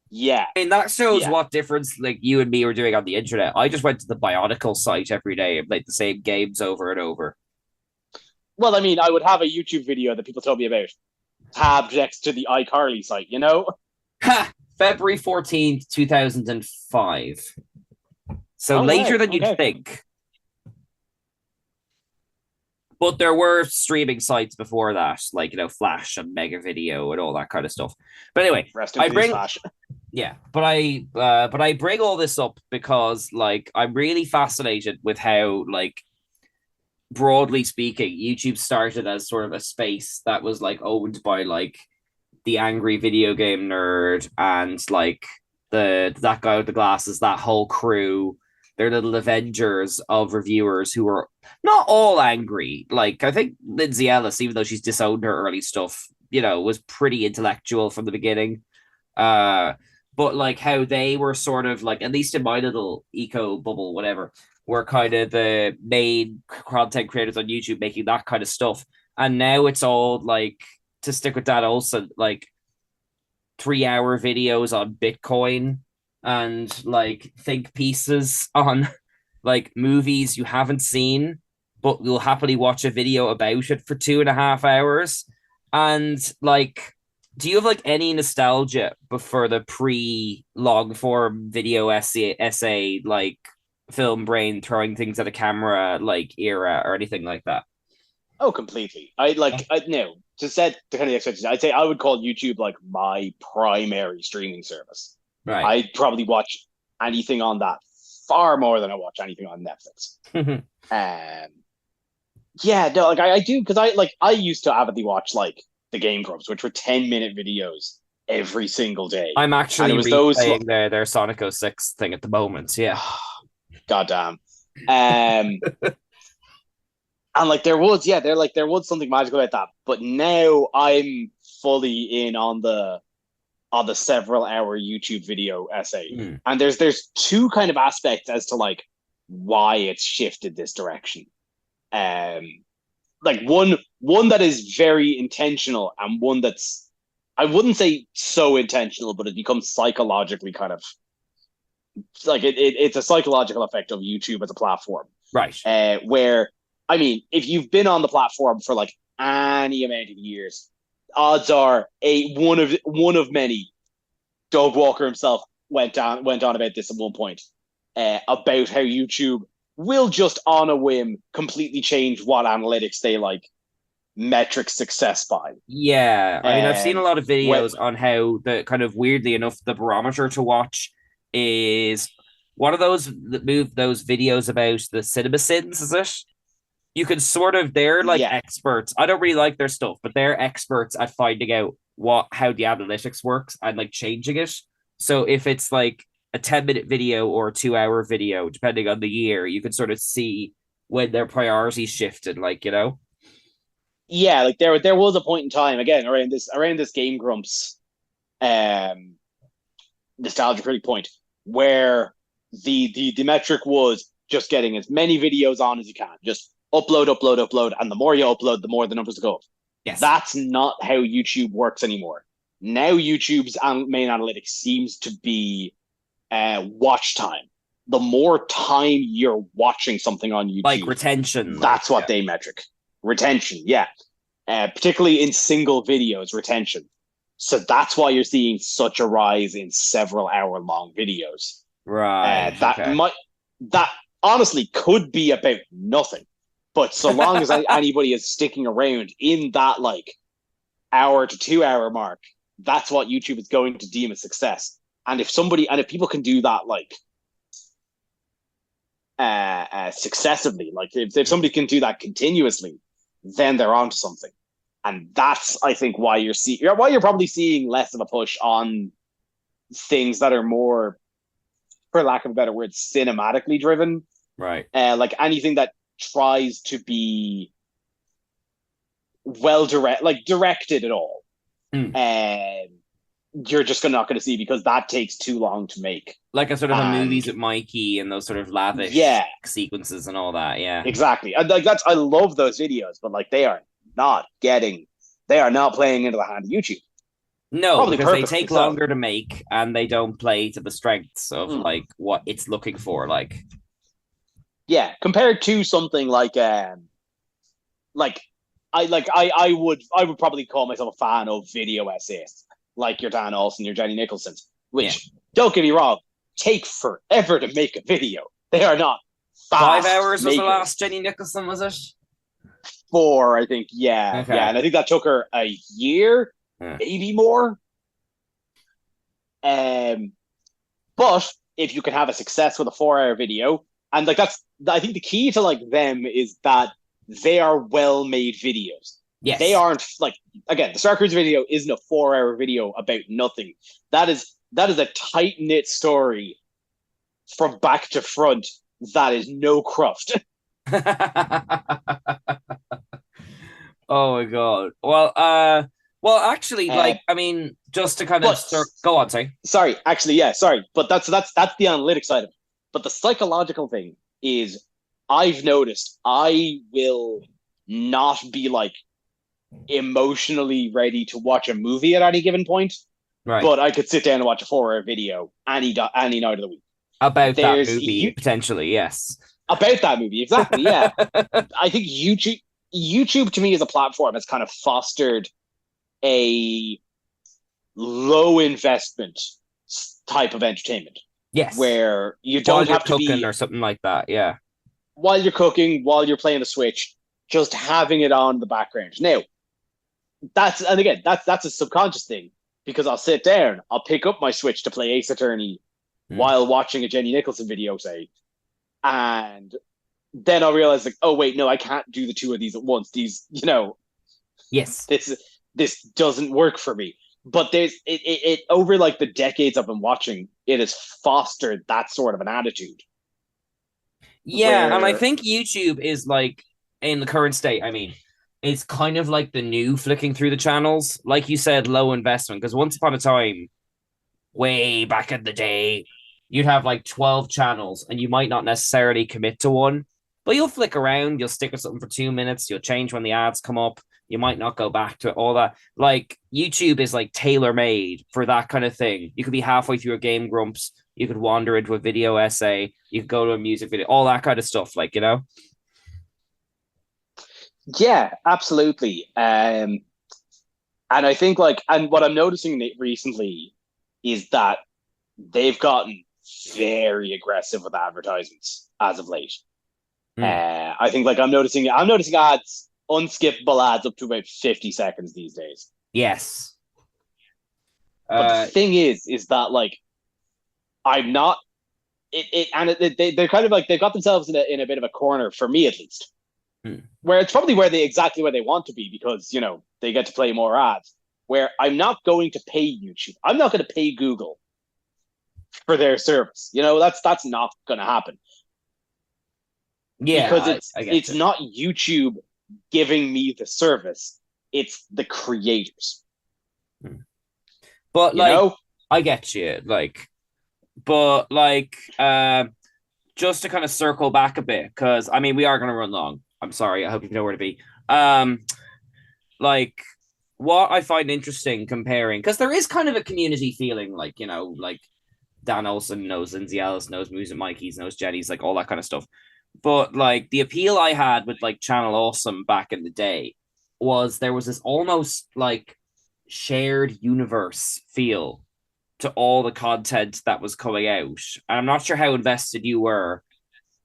Yeah. I mean, that shows what difference like you and me were doing on the internet. I just went to the Bionicle site every day and played the same games over and over. Well, I mean, I would have a YouTube video that people told me about tabbed next to the iCarly site, you know? Ha! February 14th, 2005. So later than you'd think. But there were streaming sites before that, like, Flash and Mega Video and all that kind of stuff. But anyway, Flash. Yeah, but I bring all this up because, like, I'm really fascinated with how, like, broadly speaking, YouTube started as sort of a space that was like owned by like the Angry Video Game Nerd and like that guy with the glasses, that whole crew. They're little Avengers of reviewers who were not all angry. Like I think Lindsay Ellis, even though she's disowned her early stuff, was pretty intellectual from the beginning. But like how they were sort of like, at least in my little eco bubble, whatever, were kind of the main content creators on YouTube making that kind of stuff. And now it's all like, to stick with that also, like 3-hour videos on Bitcoin and like think pieces on like movies you haven't seen, but you'll happily watch a video about it for 2.5 hours. And like, do you have like any nostalgia for the pre-long form video essay like film brain throwing things at a camera like era or anything like that? Oh, completely. To set the kind of expectations, I'd say I would call YouTube like my primary streaming service. Right. I'd probably watch anything on that far more than I watch anything on Netflix. I do, because I used to avidly watch like the Game Grumps, which were 10-minute videos every single day. I'm actually replaying their Sonic 06 thing at the moment. Yeah. Goddamn. And like there was something magical about that. But now I'm fully in on the several hour YouTube video essay. And there's two kind of aspects as to like why it's shifted this direction. Like one one that is very intentional and one that's, I wouldn't say so intentional, but it becomes psychologically kind of like it's a psychological effect of YouTube as a platform. Right. Where, I mean, if you've been on the platform for like any amount of years, odds are one of many. Doug Walker himself went on about this at one point, about how YouTube will just on a whim completely change what analytics they like metric success by. Yeah, I mean, I've seen a lot of videos on how the kind of weirdly enough, the barometer to watch is one of those that move those videos about the cinema sins, is it? You can sort of, they're like experts. I don't really like their stuff, but they're experts at finding out how the analytics works and like changing it. So if it's like a 10-minute video or a 2-hour video, depending on the year, you can sort of see when their priorities shifted, like, you know? Yeah, like there was a point in time, again, around this Game Grumps Nostalgia Critic point, where the metric was just getting as many videos on as you can. Just upload, and the more you upload, the more the numbers go up. Yes. That's not how YouTube works anymore. Now YouTube's main analytics seems to be watch time. The more time you're watching something on YouTube, like retention, that's what they metric. Retention, yeah. Particularly in single videos, retention. So that's why you're seeing such a rise in several hour-long videos. Right. That honestly could be about nothing. But so long as anybody is sticking around in that like hour to 2 hour mark, that's what YouTube is going to deem a success. And if people can do that like successively, like if somebody can do that continuously, then they're onto something. And that's, I think, why you're probably seeing less of a push on things that are more, for lack of a better word, cinematically driven. Right. Like anything that tries to be directed at all. You're just not going to see, because that takes too long to make. Like a sort of a movies with Mikey and those sort of lavish sequences and all that. Yeah, exactly. And like I love those videos, but like they are not playing into the hand of YouTube. No, probably because they take longer to make and they don't play to the strengths of like what it's looking for. Like, yeah, compared to something like I would probably call myself a fan of video essays, like your Dan Olsen, your Jenny Nicholson's, which, don't get me wrong, take forever to make a video. They are not fast 5 hours makers. Was the last Jenny Nicholson, was it? 4, I think. Yeah. Okay. Yeah, and I think that took her a year, maybe more. But if you can have a success with a 4-hour video, and like I think the key to like them is that they are well-made videos. Yes. They aren't like, again, the Star Cruise video isn't a 4-hour video about nothing. That is a tight-knit story from back to front that is no cruft. Oh my god. Well, actually, like, I mean, just to kind of go on, sorry. Actually, yeah, sorry, but that's the analytic side of it. But the psychological thing is, I've noticed I will not be like emotionally ready to watch a movie at any given point, right? But I could sit down and watch a 4-hour video any night of the week about that movie, potentially, yes. About that movie, exactly, yeah. I think YouTube to me as a platform has kind of fostered a low investment type of entertainment. Yes. Where you don't have to be or something like that, yeah. While you're cooking, while you're playing the Switch, just having it on in the background. Now, that's a subconscious thing, because I'll sit down, I'll pick up my Switch to play Ace Attorney while watching a Jenny Nicholson video, say, and then I'll realize, like, oh wait, no, I can't do the two of these at once. These, yes, this doesn't work for me. But there's it over like the decades I've been watching, it has fostered that sort of an attitude. Yeah, and I think YouTube is like, in the current state, I mean, it's kind of like the new flicking through the channels. Like you said, low investment, because once upon a time, way back in the day, you'd have like 12 channels and you might not necessarily commit to one, but you'll flick around, you'll stick with something for 2 minutes, you'll change when the ads come up, You might not go back to it, all that. Like YouTube is like tailor made for that kind of thing. You could be halfway through a Game Grumps, you could wander into a video essay, you could go to a music video, all that kind of stuff. Like, you know. Yeah, absolutely. And I think like, and what I'm noticing recently is that they've gotten very aggressive with advertisements as of late. I think like I'm noticing ads, unskippable ads up to about 50 seconds these days. Yes. But the thing is that like I'm not they're kind of like they've got themselves in a bit of a corner, for me at least. Where it's probably exactly where they want to be, because you know they get to play more ads. Where I'm not going to pay YouTube. I'm not going to pay Google for their service. You know, that's not going to happen. Yeah, because it's not YouTube giving me the service; it's the creators. But like, you know? I get you. Like, but like, just to kind of circle back a bit, because I mean, we are going to run long. I'm sorry. I hope you know where to be. Like, what I find interesting comparing, because there is kind of a community feeling, like, you know, like Dan Olsen knows Lindsay Ellis, knows Music Mikey's, knows Jenny's, like all that kind of stuff. But like the appeal I had with like Channel Awesome back in the day was there was this almost like shared universe feel to all the content that was coming out. And I'm not sure how invested you were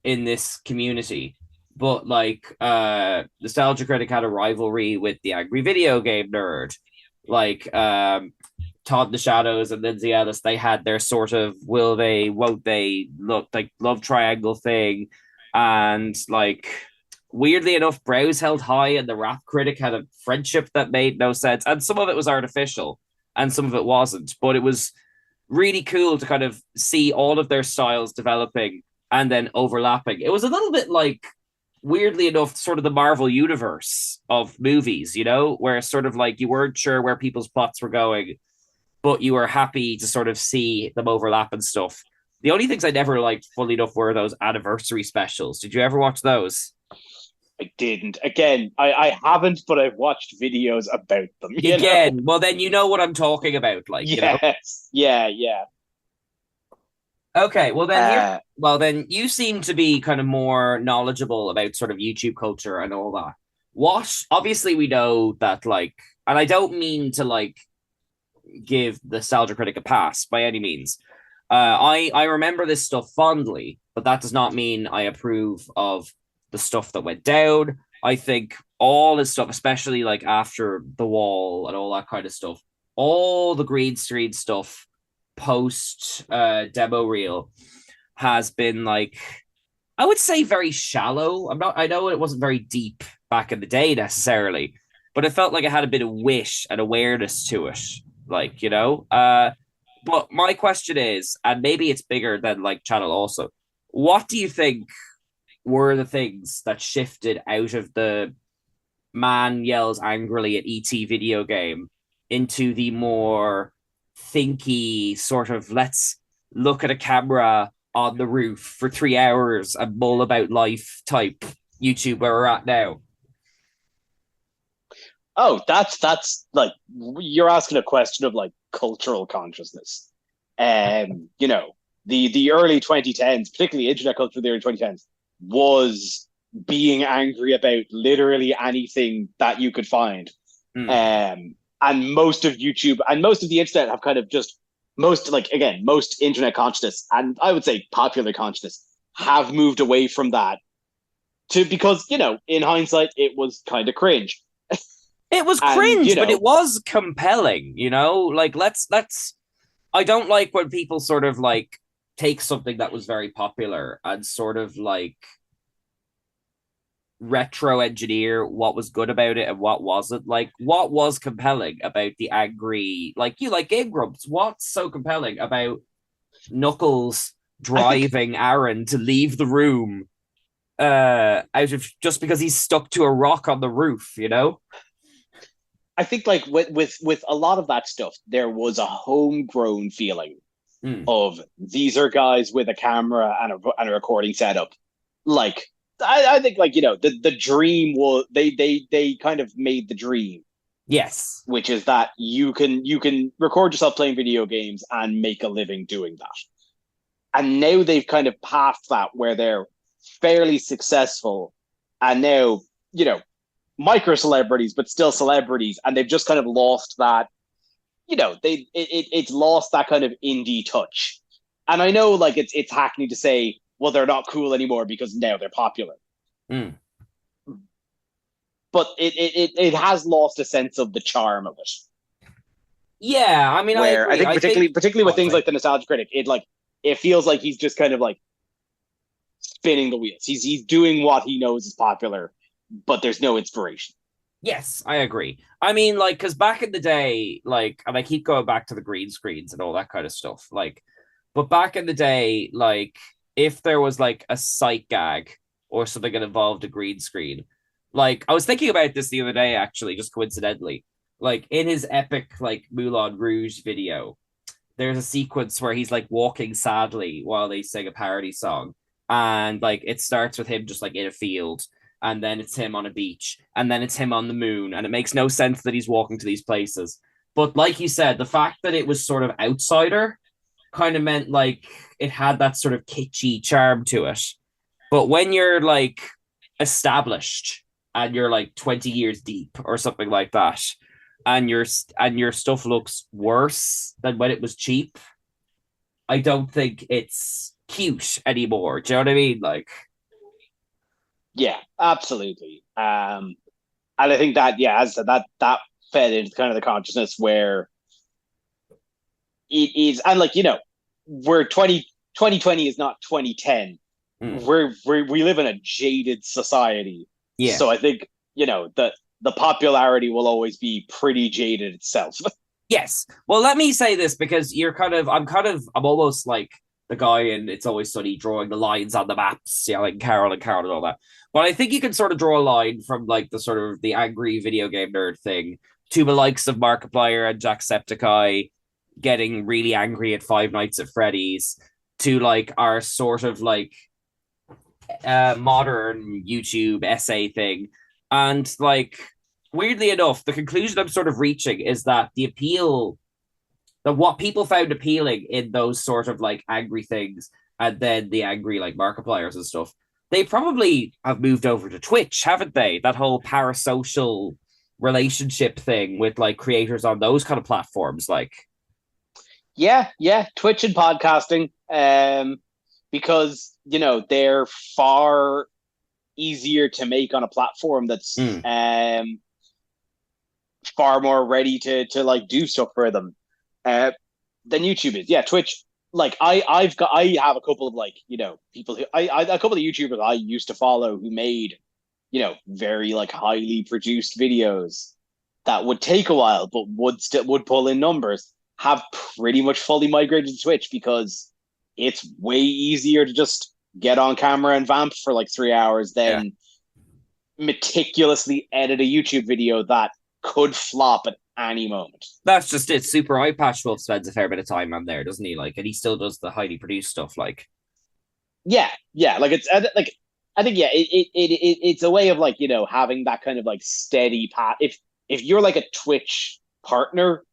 in this community, but like Nostalgia Critic had a rivalry with the Angry Video Game Nerd. Like Todd the Shadows and Lindsay Ellis, they had their sort of will they, won't they look like love triangle thing. And like weirdly enough, Browse held high and the Rap Critic had a friendship that made no sense. And some of it was artificial and some of it wasn't. But it was really cool to kind of see all of their styles developing and then overlapping. It was a little bit like, weirdly enough, sort of the Marvel universe of movies, you know, where sort of like you weren't sure where people's plots were going, but you were happy to sort of see them overlap and stuff. The only things I never liked, fully enough, were those anniversary specials. Did you ever watch those? I didn't. Again, I haven't, but I've watched videos about them. Again, well, then you know what I'm talking about. Like, yes, you know? Yeah. Okay, well then, you seem to be kind of more knowledgeable about sort of YouTube culture and all that. Obviously we know that, like, and I don't mean to like give the Nostalgia Critic a pass by any means. I remember this stuff fondly, but that does not mean I approve of the stuff that went down. I think all this stuff, especially like after The Wall and all that kind of stuff, all the green screen stuff post demo reel has been like, I would say very shallow. I know it wasn't very deep back in the day necessarily, but it felt like it had a bit of wish and awareness to it. Like, you know, but my question is, and maybe it's bigger than like Channel also, what do you think were the things that shifted out of the man yells angrily at ET video game into the more thinky sort of let's look at a camera on the roof for 3 hours and mull about life type YouTube where we're at now? Oh, that's like, you're asking a question of like cultural consciousness. You know, the early 2010s, particularly internet culture of the early 2010s, was being angry about literally anything that you could find. And most of YouTube and most of the internet have kind of just most internet consciousness, and I would say popular consciousness, have moved away from that because, you know, in hindsight, it was kind of cringe. It was cringe, but it was compelling, you know? Like, let's I don't like when people sort of like take something that was very popular and sort of like retro engineer what was good about it and what wasn't. Like, what was compelling about the angry, like, you like Game Grumps? What's so compelling about Knuckles driving Aaron to leave the room out of just because he's stuck to a rock on the roof, you know? I think like with a lot of that stuff, there was a homegrown feeling of these are guys with a camera and a recording setup. Like, I think like the dream was they kind of made the dream, Yes. which is that you can record yourself playing video games and make a living doing that. And now they've kind of passed that where they're fairly successful, and now micro celebrities, but still celebrities, and they've just kind of lost that. It's lost that kind of indie touch. And I know like it's hackney to say, well, they're not cool anymore because now they're popular. Mm. But it has lost a sense of the charm of it. Yeah, I mean, Where I think particularly with things like the Nostalgia Critic, it feels like he's just kind of like spinning the wheels. He's doing what he knows is popular, but there's no inspiration. Yes, I agree. I mean, like, because back in the day, like, and I keep going back to the green screens and all that kind of stuff, like, but back in the day, like, if there was like a sight gag or something that involved a green screen, like, I was thinking about this the other day, actually, just coincidentally, like, in his epic, like, Moulin Rouge video, there's a sequence where he's like walking sadly while they sing a parody song, and like it starts with him just like in a field, and then it's him on a beach, and then it's him on the moon, and it makes no sense that he's walking to these places. But like you said, the fact that it was sort of outsider kind of meant like it had that sort of kitschy charm to it. But when you're like established and you're like 20 years deep or something like that, and your stuff looks worse than when it was cheap, I don't think it's cute anymore. Do you know what I mean? Like, yeah, absolutely. And I think that, yeah, as I said, that fed into kind of the consciousness where it is, and like we're 2020 is not 2010. We live in a jaded society. Yeah. So I think the popularity will always be pretty jaded itself. Yes. Well, let me say this because I'm almost like the guy in It's Always Sunny drawing the lines on the maps, like Carol and all that. But I think you can sort of draw a line from like the sort of the angry video game nerd thing to the likes of Markiplier and Jacksepticeye getting really angry at Five Nights at Freddy's, to like our sort of like modern YouTube essay thing. And like, weirdly enough, the conclusion I'm sort of reaching is that what people found appealing in those sort of like angry things, and then the angry like Markipliers and stuff, they probably have moved over to Twitch, haven't they? That whole parasocial relationship thing with like creators on those kind of platforms, like. Yeah, Twitch and podcasting, because they're far easier to make on a platform that's far more ready to like do stuff for them than YouTube is. Yeah, Twitch. Like I have a couple of like people who a couple of YouTubers I used to follow who made very like highly produced videos that would take a while but would pull in numbers, have pretty much fully migrated to Twitch because it's way easier to just get on camera and vamp for like 3 hours than meticulously edit a YouTube video that could flop at any moment. That's just it. Super Eye Patch Wolf spends a fair bit of time on there, doesn't he? Like, and he still does the highly produced stuff. Like, yeah. Like it's like I think it's a way of like having that kind of like steady path. If you're like a Twitch partner,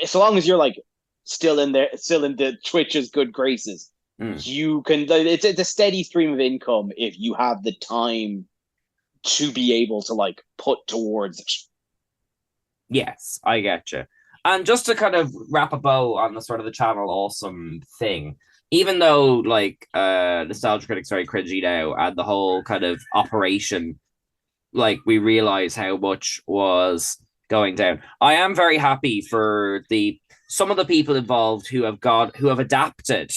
so long as you're like still in the Twitch's good graces, you can. It's a steady stream of income if you have the time to be able to like put towards it. Yes, I get you. And just to kind of wrap a bow on the sort of the channel awesome thing, even though like Nostalgia Critic's very cringy now, and the whole kind of operation, like we realize how much was going down. I am very happy for some of the people involved who have adapted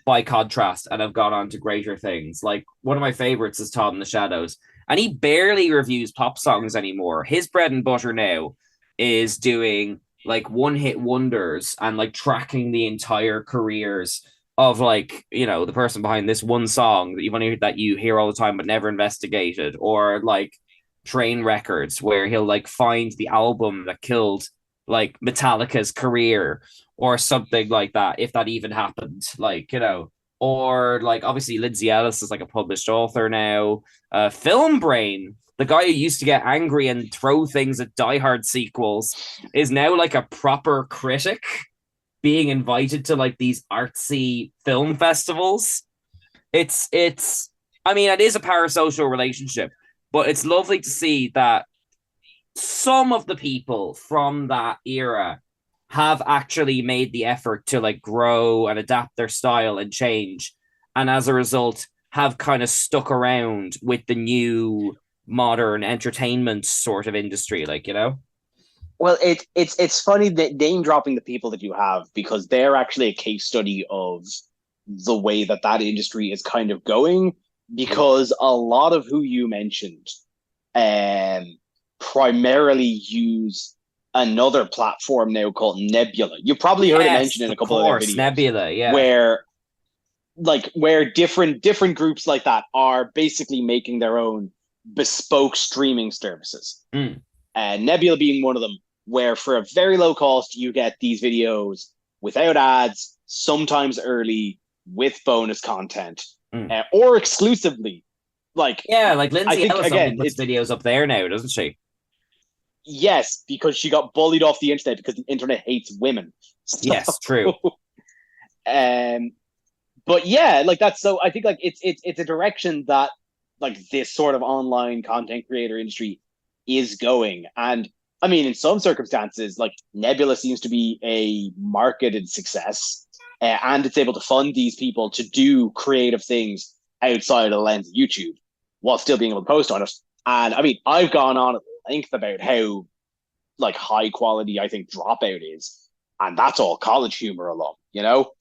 by contrast and have gone on to greater things. Like one of my favorites is Todd in the Shadows, and he barely reviews pop songs anymore. His bread and butter now is doing like one-hit wonders and like tracking the entire careers of like the person behind this one song that you hear all the time but never investigated, or like Train Records, where he'll like find the album that killed like Metallica's career or something like that, if that even happened. Like or like obviously Lindsay Ellis is like a published author now. Film Brain, the guy who used to get angry and throw things at Die Hard sequels, is now like a proper critic, being invited to like these artsy film festivals. It's I mean, it is a parasocial relationship, but it's lovely to see that some of the people from that era have actually made the effort to like grow and adapt their style and change, and as a result have kind of stuck around with the new modern entertainment sort of industry, like, you know. Well, it's funny that name dropping the people that you have, because they're actually a case study of the way that industry is kind of going, because a lot of who you mentioned primarily use another platform now called Nebula. You probably heard it mentioned in a couple of their videos. Nebula, yeah. Where different groups like that are basically making their own bespoke streaming services. Nebula being one of them, where for a very low cost you get these videos without ads, sometimes early, with bonus content, or exclusively. Like Lindsay Ellis again puts videos up there now, doesn't she? Yes, because she got bullied off the internet because the internet hates women. So, yes, true. But yeah, like that's so. I think like it's a direction that like this sort of online content creator industry is going, and I mean, in some circumstances, like Nebula seems to be a marketed success, and it's able to fund these people to do creative things outside of the lens of YouTube while still being able to post on it. And I mean, I've gone on at length about how like high quality I think Dropout is, and that's all college humor alone, you know.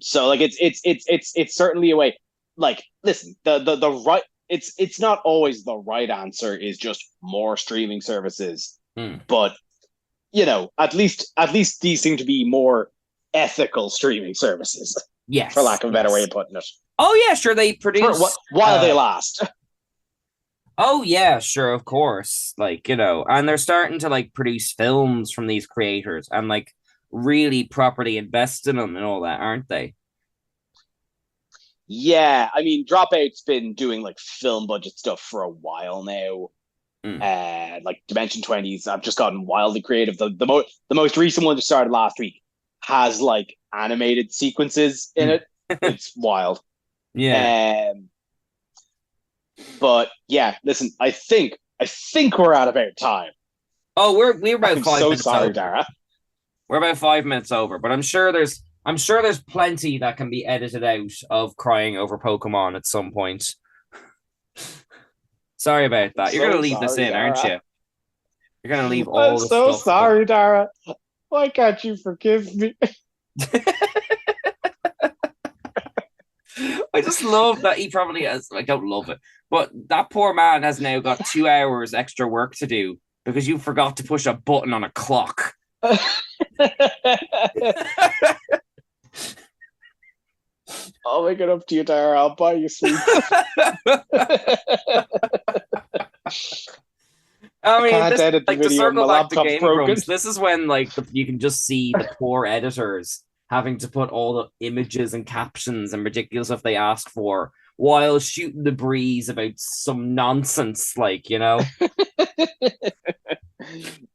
So like it's certainly a way. Like, listen, the right. It's not always the right answer is just more streaming services, but you know, at least these seem to be more ethical streaming services. Yes, for lack of a better way of putting it. Oh yeah, sure. They produce while they last. Oh yeah, sure, of course. Like, you know, and they're starting to like produce films from these creators and like really properly invest in them and all that, aren't they? Yeah, I mean, Dropout's been doing like film budget stuff for a while now. Like Dimension 20s, I've just gotten wildly creative. The most recent one that started last week has like animated sequences in it. It's wild. Yeah. But yeah, listen, I think we're out about time. Oh, we're about I'm 5 so minutes sorry, over. Dara. We're about 5 minutes over, but I'm sure there's plenty that can be edited out of crying over Pokemon at some point. Sorry about that. You're gonna leave this in, Dara. aren't you? You're gonna leave all I'm the so stuff. Sorry, Dara. Why can't you forgive me? I just love that he probably has. I don't love it, but that poor man has now got 2 hours extra work to do because you forgot to push a button on a clock. I'll make it up to you, Dara. I'll buy you sweets. I mean, can't edit the like, to video. circle My back to laptop's Game broken. Grumps, this is when like you can just see the poor editors having to put all the images and captions and ridiculous stuff they ask for while shooting the breeze about some nonsense, like, you know.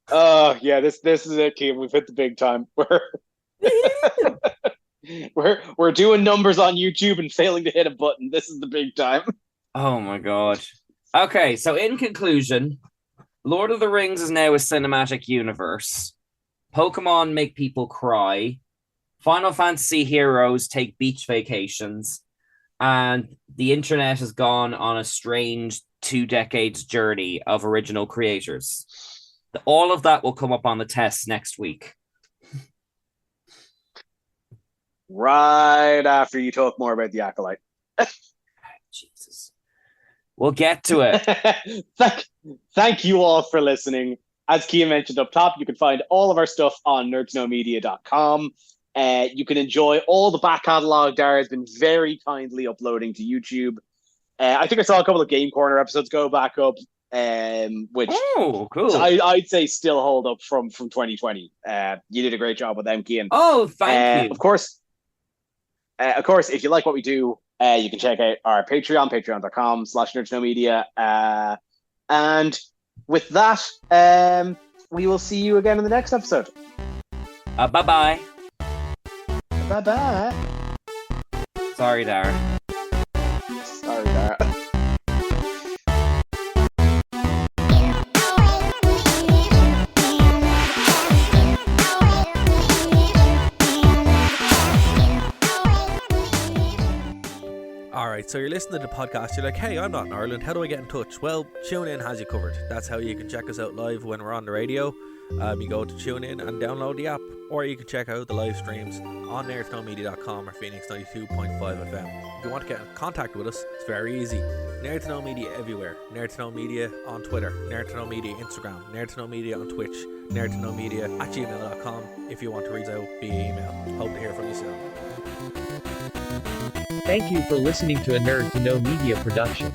Oh yeah, this is it, Keith. We've hit the big time. We're doing numbers on YouTube and failing to hit a button. This is the big time. Oh my god. Okay, so in conclusion, Lord of the Rings is now a cinematic universe. Pokemon make people cry. Final Fantasy heroes take beach vacations. And the internet has gone on a strange 2 decades journey of original creators. All of that will come up on the test next week. Right after you talk more about the Acolyte. Jesus. We'll get to it. Thank you all for listening. As Kia mentioned up top, you can find all of our stuff on nerdsknowmedia.com. You can enjoy all the back catalog. Dara has been very kindly uploading to YouTube. I think I saw a couple of Game Corner episodes go back up. which Oh, cool. I'd say still hold up from 2020. You did a great job with them, Kian. Oh, thank you. Of course, if you like what we do, you can check out our Patreon, patreon.com/nerdtoknowmedia. And with that, we will see you again in the next episode. Bye-bye. Bye-bye. Sorry, Dara. Sorry, Dara. Alright, so you're listening to the podcast, you're like, hey, I'm not in Ireland, how do I get in touch? Well, TuneIn has you covered. That's how you can check us out live when we're on the radio. You go to TuneIn and download the app, or you can check out the live streams on nerdtoknowmedia.com or Phoenix 92.5 FM. If you want to get in contact with us, it's very easy. Nerd to Know Media everywhere. Nerd to Know Media on Twitter, Nerd to Know Media Instagram, Nerd to Know Media on Twitch, Nerd to Know Media @gmail.com if you want to reach out via email. Hope to hear from you soon. Thank you for listening to a Nerd to Know Media production.